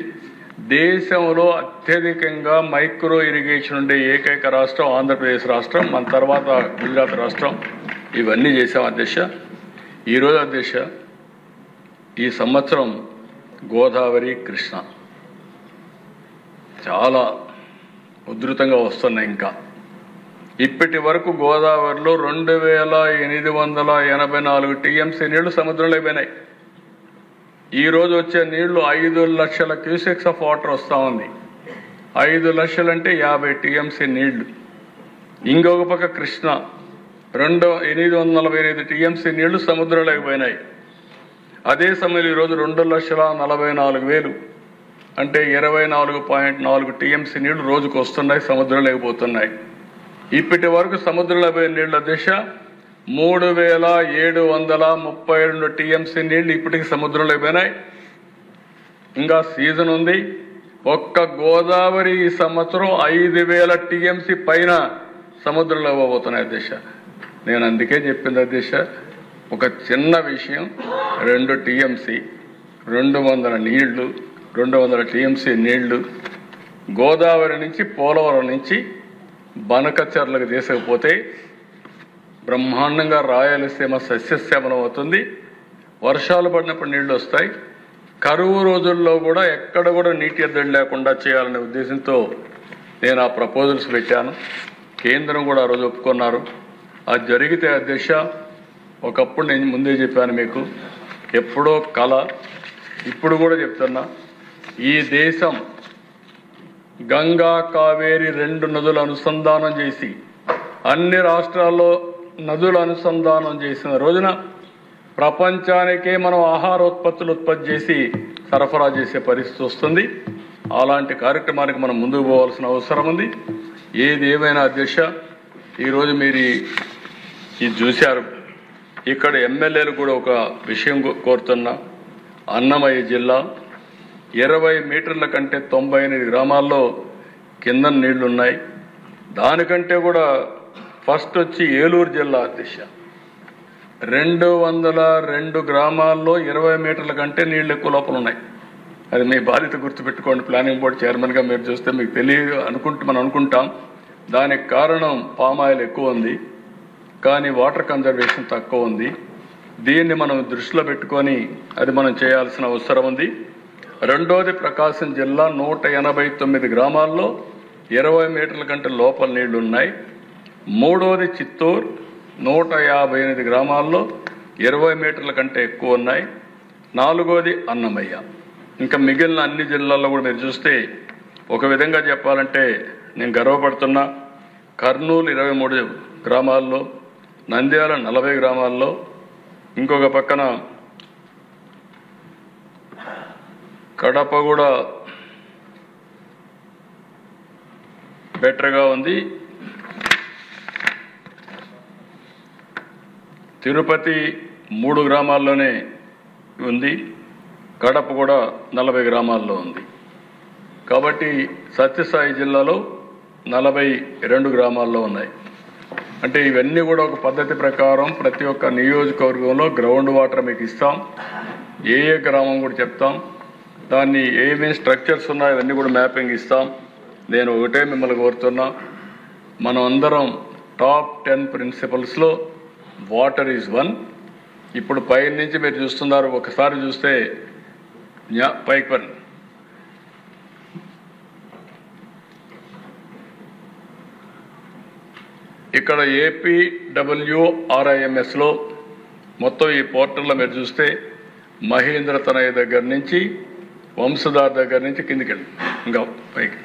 దేశంలో అత్యధికంగా మైక్రో ఇరిగేషన్ ఉండే ఏకైక రాష్ట్రం ఆంధ్రప్రదేశ్ రాష్ట్రం, మన తర్వాత గుజరాత్ రాష్ట్రం. ఇవన్నీ చేశాం అధ్యక్ష. ఈరోజు అధ్యక్ష ఈ సంవత్సరం గోదావరి కృష్ణ చాలా ఉధృతంగా వస్తున్నాయి. ఇంకా ఇప్పటి వరకు గోదావరిలో 2884 టీఎంసీ నీళ్లు సముద్రంలో అయిపోయినాయి. ఈరోజు వచ్చే నీళ్లు 5 లక్షల క్యూసెక్స్ ఆఫ్ వాటర్ వస్తూ ఉంది. 5 లక్షలు అంటే 50 టీఎంసీ నీళ్లు. ఇంకొక పక్క కృష్ణ 845 టీఎంసీ నీళ్లు సముద్రంలో అయిపోయినాయి. అదే సమయంలో ఈరోజు 2,44,000 అంటే 24.4 టీఎంసీ నీళ్లు రోజుకు వస్తున్నాయి, సముద్రంలో అయిపోతున్నాయి. ఇప్పటి వరకు సముద్రంలో అయిపోయిన నీళ్ల దిశ 3,732 టీఎంసీ నీళ్లు ఇప్పటికి సముద్రంలో అయిపోయినాయి. ఇంకా సీజన్ ఉంది. ఒక్క గోదావరి ఈ సంవత్సరం 5,000 టీఎంసీ పైన సముద్రంలో ఇవ్వబోతున్నాయి అధ్యక్ష. నేను అందుకే చెప్పింది అధ్యక్ష, ఒక చిన్న విషయం, 2 టీఎంసీ 200 నీళ్లు 200 టీఎంసీ నీళ్లు గోదావరి నుంచి పోలవరం నుంచి బనకచర్లకు తీసుకుపోతే బ్రహ్మాండంగా రాయలసీమ సస్యశ్యామలం అవుతుంది. వర్షాలు పడినప్పుడు నీళ్లు వస్తాయి. కరువు రోజుల్లో కూడా ఎక్కడ కూడా నీటి ఎద్దడి లేకుండా చేయాలనే ఉద్దేశంతో నేను ఆ ప్రపోజల్స్ పెట్టాను. కేంద్రం కూడా ఆ రోజు ఒప్పుకున్నారు. అది జరిగితే అధ్యక్ష, ఒకప్పుడు నేను ముందే చెప్పాను మీకు, ఎప్పుడో కళ, ఇప్పుడు కూడా చెప్తున్నా, ఈ దేశం గంగా కావేరి 2 నదుల అనుసంధానం చేసి అన్ని రాష్ట్రాల్లో నదుల అనుసంధానం చేసిన రోజున ప్రపంచానికే మనం ఆహారోత్పత్తులు ఉత్పత్తి చేసి సరఫరా చేసే పరిస్థితి వస్తుంది. అలాంటి కార్యక్రమానికి మనం ముందుకు పోవాల్సిన అవసరం ఉంది. ఏది ఏమైనా అధ్యక్ష, ఈరోజు మీరు ఇది చూశారు. ఇక్కడ ఎమ్మెల్యేలు కూడా ఒక విషయం కోరుతున్నా. అన్నమయ్య జిల్లా 20 మీటర్ల కంటే 98 గ్రామాల్లో కింద నీళ్లున్నాయి. దానికంటే కూడా ఫస్ట్ వచ్చి ఏలూరు జిల్లా అధ్యక్ష 202 గ్రామాల్లో 20 మీటర్ల కంటే నీళ్లు ఎక్కువ లోపల ఉన్నాయి. అది మీ బాధ్యత గుర్తుపెట్టుకోండి. ప్లానింగ్ బోర్డు చైర్మన్గా మీరు చూస్తే మీకు తెలియదు మనం అనుకుంటాం. దానికి కారణం పామాయిల్ ఎక్కువ ఉంది, కానీ వాటర్ కన్జర్వేషన్ తక్కువ ఉంది. దీన్ని మనం దృష్టిలో పెట్టుకొని అది మనం చేయాల్సిన అవసరం ఉంది. రెండోది ప్రకాశం జిల్లా 189 గ్రామాల్లో 20 మీటర్ల కంటే లోపల నీళ్లు ఉన్నాయి. మూడోది చిత్తూరు 158 గ్రామాల్లో 20 మీటర్ల కంటే ఎక్కువ ఉన్నాయి. 4వది అన్నమయ్య. ఇంకా మిగిలిన అన్ని జిల్లాల్లో కూడా మీరు చూస్తే ఒక విధంగా చెప్పాలంటే నేను గర్వపడుతున్నా. కర్నూలు 23 గ్రామాల్లో, నంద్యాల 40 గ్రామాల్లో, ఇంకొక పక్కన కడప కూడా బెటర్గా ఉంది. తిరుపతి 3 గ్రామాల్లోనే ఉంది. కడప కూడా 40 గ్రామాల్లో ఉంది. కాబట్టి సత్యసాయి జిల్లాలో 42 గ్రామాల్లో ఉన్నాయి. అంటే ఇవన్నీ కూడా ఒక పద్ధతి ప్రకారం ప్రతి ఒక్క నియోజకవర్గంలో గ్రౌండ్ వాటర్ మీకు ఇస్తాం. ఏ గ్రామం కూడా చెప్తాం. దాన్ని ఏమేమి స్ట్రక్చర్స్ ఉన్నాయో అవన్నీ కూడా మ్యాపింగ్ ఇస్తాం. నేను ఒకటే మిమ్మల్ని కోరుతున్నా, మనం అందరం టాప్ 10 ప్రిన్సిపల్స్లో వాటర్ ఈజ్ వన్. ఇప్పుడు పై నుంచి మీరు చూస్తున్నారు, ఒకసారి చూస్తే పైకి ఇక్కడ APWRIMSలో మొత్తం ఈ పోర్టల్లో మీరు చూస్తే మహేంద్ర తనయ్య దగ్గర నుంచి వంశధార్ దగ్గర నుంచి కిందికి వెళ్ళి ఇంకా పైకి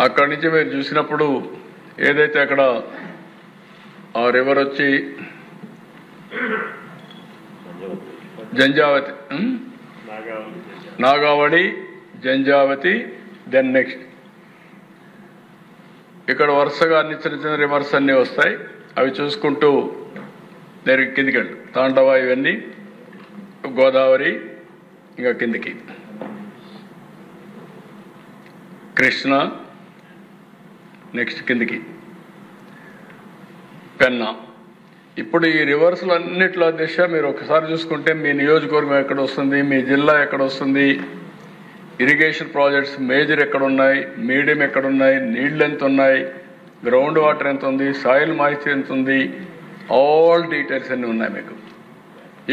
అక్కడి నుంచి మీరు చూసినప్పుడు ఏదైతే అక్కడ ఆ రివర్ వచ్చి జంజావతి, నాగావళి, జంజావతి, దెన్ నెక్స్ట్ ఇక్కడ వరుసగా అన్ని చిన్న చిన్న రివర్స్ అన్నీ వస్తాయి. అవి చూసుకుంటూ నేను కిందికి వెళ్ళి తాండవ, ఇవన్నీ గోదావరి, ఇంకా కిందికి కృష్ణ, నెక్స్ట్ కిందికి పెన్నా. ఇప్పుడు ఈ రివర్స్లు అన్నిట్లో దిశ మీరు ఒకసారి చూసుకుంటే మీ నియోజకవర్గం ఎక్కడ వస్తుంది, మీ జిల్లా ఎక్కడ వస్తుంది, ఇరిగేషన్ ప్రాజెక్ట్స్ మేజర్ ఎక్కడ ఉన్నాయి, మీడియం ఎక్కడ ఉన్నాయి, నీళ్ళు ఎంత ఉన్నాయి, గ్రౌండ్ వాటర్ ఎంత ఉంది, సాయిల్ మాయిశ్చర్ ఎంత ఉంది, ఆల్ డీటెయిల్స్ అన్నీ ఉన్నాయి మీకు.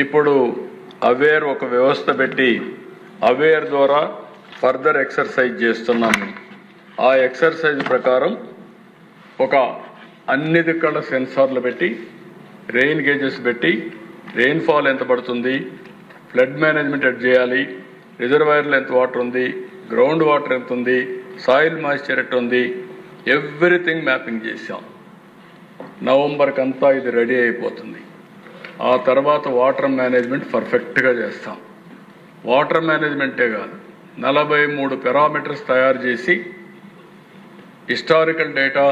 ఇప్పుడు అవేర్ ఒక వ్యవస్థ పెట్టి అవేర్ ద్వారా ఫర్దర్ ఎక్సర్సైజ్ చేస్తున్నాం. ఆ ఎక్సర్సైజ్ ప్రకారం ఒక అన్ని దిక్కల సెన్సార్లు పెట్టి, రెయిన్ గేజెస్ పెట్టి, రెయిన్ఫాల్ ఎంత పడుతుంది, ఫ్లడ్ మేనేజ్మెంట్ ఎట్ చేయాలి, రిజర్వాయర్లో ఎంత వాటర్ ఉంది, గ్రౌండ్ వాటర్ ఎంత ఉంది, సాయిల్ మాయిశ్చర్ ఎట్ ఉంది, ఎవ్రీథింగ్ మ్యాపింగ్ చేశాం. నవంబర్కి అంతా ఇది రెడీ అయిపోతుంది. ఆ తర్వాత వాటర్ మేనేజ్మెంట్ పర్ఫెక్ట్గా చేస్తాం. వాటర్ మేనేజ్మెంటే కాదు, 43 పారామీటర్స్ తయారు చేసి historical data,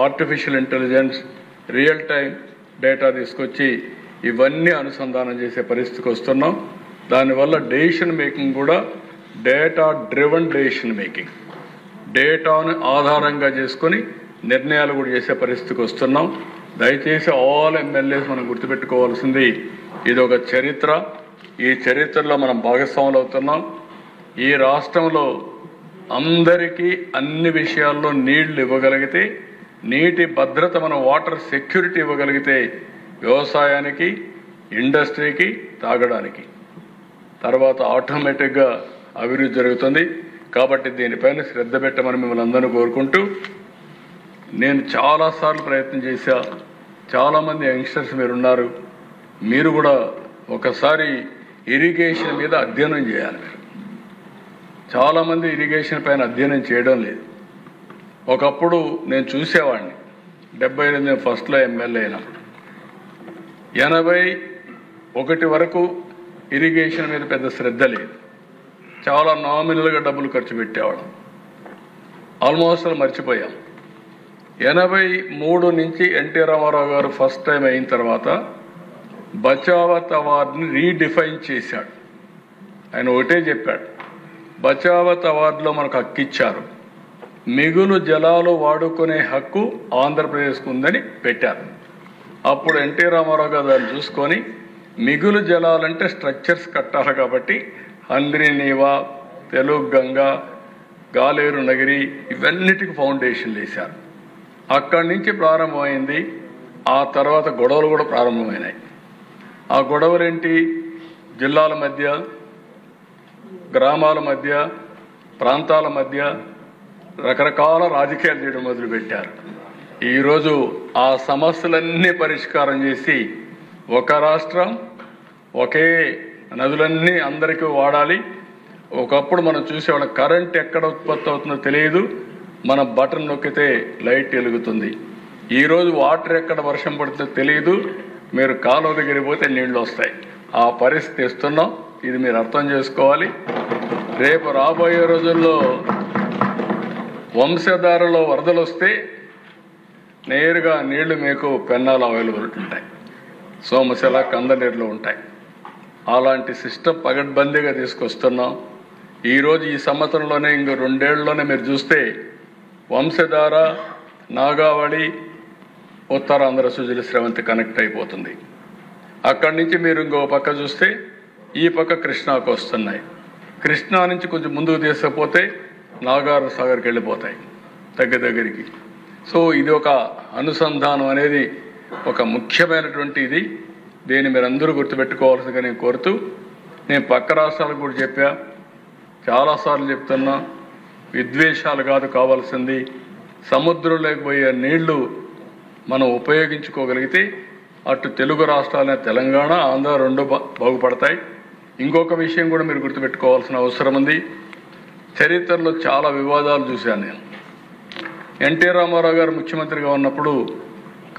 artificial intelligence, real time data తీసుకొచ్చి ఇవన్నీ అనుసంధానం చేసే పరిస్థితికి వస్తున్నాం. దానివల్ల డెసిషన్ మేకింగ్ కూడా డేటా డ్రివన్ డెసిషన్ మేకింగ్, డేటాను ఆధారంగా చేసుకొని నిర్ణయాలు కూడా చేసే పరిస్థితికి వస్తున్నాం. దయచేసి ఆల్ ఎమ్మెల్యేస్ మనం గుర్తుపెట్టుకోవాల్సింది, ఇది ఒక చరిత్ర. ఈ చరిత్రలో మనం భాగస్వాములు అవుతున్నాం. ఈ రాష్ట్రంలో అందరికీ అన్ని విషయాల్లో నీళ్లు ఇవ్వగలిగితే, నీటి భద్రత, మనం వాటర్ సెక్యూరిటీ ఇవ్వగలిగితే వ్యవసాయానికి, ఇండస్ట్రీకి, తాగడానికి, తర్వాత ఆటోమేటిక్గా అభివృద్ధి జరుగుతుంది. కాబట్టి దీనిపైన శ్రద్ధ పెట్టమని మిమ్మల్ని అందరినీ కోరుకుంటూ, నేను చాలాసార్లు ప్రయత్నం చేశా. చాలామంది యంగ్స్టర్స్ మీరున్నారు, మీరు కూడా ఒకసారి ఇరిగేషన్ మీద అధ్యయనం చేయాలి. మీరు చాలామంది ఇరిగేషన్ పైన అధ్యయనం చేయడం లేదు. ఒకప్పుడు నేను చూసేవాడిని, 78 ఫస్ట్లో ఎమ్మెల్యే అయినప్పుడు 81 వరకు ఇరిగేషన్ మీద పెద్ద శ్రద్ధ లేదు. చాలా నామినల్గా డబ్బులు ఖర్చు పెట్టేవాళ్ళం. ఆల్మోస్ట్ మర్చిపోయాం. 83 నుంచి ఎన్టీ రామారావు గారు ఫస్ట్ టైం అయిన తర్వాత బచావత్ అవార్డుని రీడిఫైన్ చేశాడు. ఆయన ఒకటే చెప్పాడు, బచావత్ అవార్డులో మనకు హక్కు ఇచ్చారు, మిగులు జలాలు వాడుకునే హక్కు ఆంధ్రప్రదేశ్కు ఉందని పెట్టారు. అప్పుడు ఎన్టీ రామారావు గారు దాన్ని చూసుకొని, మిగులు జలాలంటే స్ట్రక్చర్స్ కట్టాలి కాబట్టి హంద్రీనీవా, తెలుగు గంగా, గాలేరు నగిరి, ఇవన్నిటికి ఫౌండేషన్లు వేశారు. అక్కడి నుంచి ప్రారంభమైంది. ఆ తర్వాత గొడవలు కూడా ప్రారంభమైనాయి. ఆ గొడవలేంటి? జిల్లాల మధ్య, గ్రామాల మధ్య, ప్రాంతాల మధ్య రకరకాల రాజకీయాలు చేయడం మొదలుపెట్టారు. ఈరోజు ఆ సమస్యలన్నీ పరిష్కారం చేసి ఒక రాష్ట్రం, ఒకే నదులన్నీ అందరికీ వాడాలి. ఒకప్పుడు మనం చూసేవాళ్ళం కరెంట్ ఎక్కడ ఉత్పత్తి అవుతుందో తెలియదు, మన బటన్ నొక్కితే లైట్ వెలుగుతుంది. ఈరోజు వాటర్ ఎక్కడ వర్షం పడుతుందో తెలియదు, మీరు కాలువ దగ్గరికి పోతే నీళ్లు వస్తాయి. ఆ పరిస్థితి ఇస్తున్నాం. ఇది మీరు అర్థం చేసుకోవాలి. రేపు రాబోయే రోజుల్లో వంశధారలో వరదలు వస్తే నేరుగా నీళ్లు మీకు పెన్నాలు అవైలబుల్ ఉంటాయి, సోమశిల కందనీరులో ఉంటాయి. అలాంటి సిస్టమ్ పగడ్బందీగా తీసుకొస్తున్నాం. ఈరోజు ఈ సంవత్సరంలోనే ఇంకో 2 ఏళ్లలోనే మీరు చూస్తే వంశధార, నాగావళి, ఉత్తరాంధ్ర సుజల స్రవంతి కనెక్ట్ అయిపోతుంది. అక్కడి నుంచి మీరు ఇంకో పక్క చూస్తే ఈ పక్క కృష్ణాకు వస్తున్నాయి. కృష్ణా నుంచి కొంచెం ముందుకు తీసుకుపోతే నాగార్ సాగర్కి వెళ్ళిపోతాయి దగ్గరికి. సో ఇది ఒక అనుసంధానం అనేది ఒక ముఖ్యమైనటువంటి ఇది. దీన్ని మీరు అందరూ గుర్తుపెట్టుకోవాల్సిందిగా నేను కోరుతూ, నేను పక్క రాష్ట్రాలకు కూడా చెప్పా, చాలాసార్లు చెప్తున్నా, విద్వేషాలు కాదు కావాల్సింది, సముద్రంలోకి పోయే నీళ్లు మనం ఉపయోగించుకోగలిగితే అటు తెలుగు రాష్ట్రాలనే తెలంగాణ, ఆంధ్ర 2 బాగుపడతాయి. ఇంకొక విషయం కూడా మీరు గుర్తుపెట్టుకోవాల్సిన అవసరం ఉంది. చరిత్రలో చాలా వివాదాలు చూశాను నేను. ఎన్టీ రామారావు గారు ముఖ్యమంత్రిగా ఉన్నప్పుడు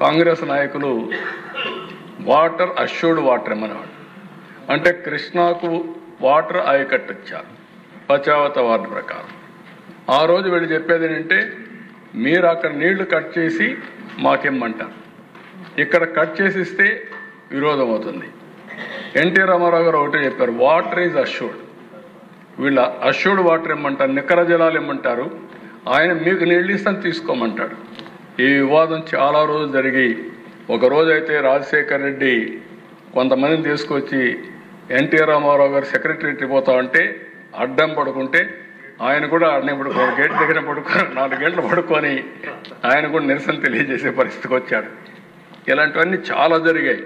కాంగ్రెస్ నాయకులు వాటర్ అష్యూర్డ్ వాటర్ ఏమనేవాడు. అంటే కృష్ణాకు వాటర్ ఆయకట్టొచ్చారు పచావత వార్డు ప్రకారం. ఆ రోజు వీళ్ళు చెప్పేది ఏంటంటే, మీరు అక్కడ నీళ్లు కట్ చేసి మాకేమ్మంటారు, ఇక్కడ కట్ చేసి ఇస్తే విరోధం అవుతుంది. ఎన్టీ రామారావు గారు ఒకటే చెప్పారు, వాటర్ ఈజ్ అష్యూర్డ్. వీళ్ళ అష్యూర్డ్ వాటర్ ఇమ్మంటారు, నికర జలాలు ఇమ్మంటారు, ఆయన మీకు నీళ్ళు ఇస్తాను తీసుకోమంటాడు. ఈ వివాదం చాలా రోజులు జరిగి, ఒక రోజు అయితే రాజశేఖర్ రెడ్డి కొంతమందిని తీసుకొచ్చి ఎన్టీ రామారావు గారు సెక్రటరీ పోతా ఉంటే అడ్డం పడుకుంటే ఆయన కూడా అడ్డం పడుకోవాలి, గేట్ దగ్గర పడుకొని 4 గంటలు పడుకొని ఆయన కూడా నిరసన తెలియజేసే పరిస్థితికి వచ్చాడు. ఇలాంటివన్నీ చాలా జరిగాయి.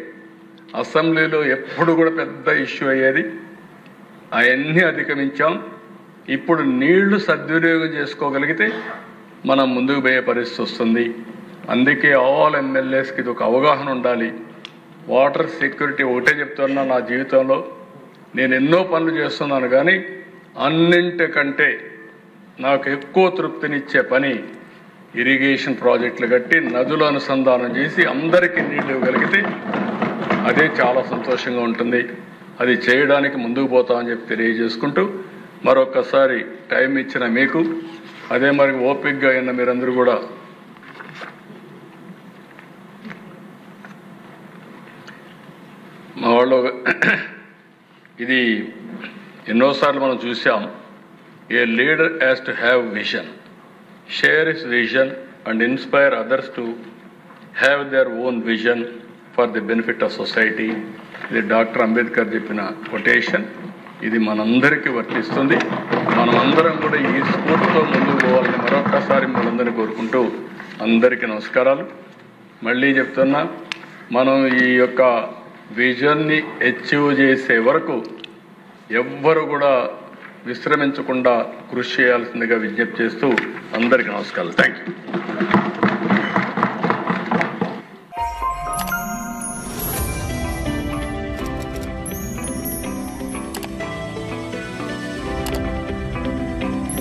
అసెంబ్లీలో ఎప్పుడు కూడా పెద్ద ఇష్యూ అయ్యేది, అవన్నీ అధిగమించాం. ఇప్పుడు నీళ్లు సద్వినియోగం చేసుకోగలిగితే మనం ముందుకు పోయే పరిస్థితి వస్తుంది. అందుకే ఆల్ ఎమ్మెల్యేస్కి ఇది ఒక అవగాహన ఉండాలి. వాటర్ సెక్యూరిటీ ఒకటే చెప్తున్నా, నా జీవితంలో నేను ఎన్నో పనులు చేస్తున్నాను, కానీ అన్నింటికంటే నాకు ఎక్కువ తృప్తినిచ్చే పని ఇరిగేషన్ ప్రాజెక్టులు కట్టి నదుల అనుసంధానం చేసి అందరికీ నీళ్లు ఇవ్వగలిగితే అదే చాలా సంతోషంగా ఉంటుంది. అది చేయడానికి ముందుకు పోతామని చెప్పి తెలియజేసుకుంటూ, మరొకసారి టైం ఇచ్చిన మీకు, అదే మరి ఓపికగా అయిన మీరందరూ కూడా మా వాళ్ళు ఇది ఎన్నోసార్లు మనం చూసాం. A leader has to have vision, share his vision and inspire others to have their own vision for the benefit of society. ఇది డాక్టర్ అంబేద్కర్ చెప్పిన కొటేషన్. ఇది మనందరికీ వర్తిస్తుంది. మనమందరం కూడా ఈ స్ఫూర్తితో ముందుకు పోవాలని మరొక్కసారి మనందరినీ కోరుకుంటూ అందరికీ నమస్కారాలు. మళ్ళీ చెప్తున్నా, మనం ఈ యొక్క విజన్ని అచీవ్ చేసే వరకు ఎవ్వరు కూడా విశ్రమించకుండా కృషి చేయాల్సిందిగా విజ్ఞప్తి చేస్తూ అందరికీ నమస్కారాలు. Thank you.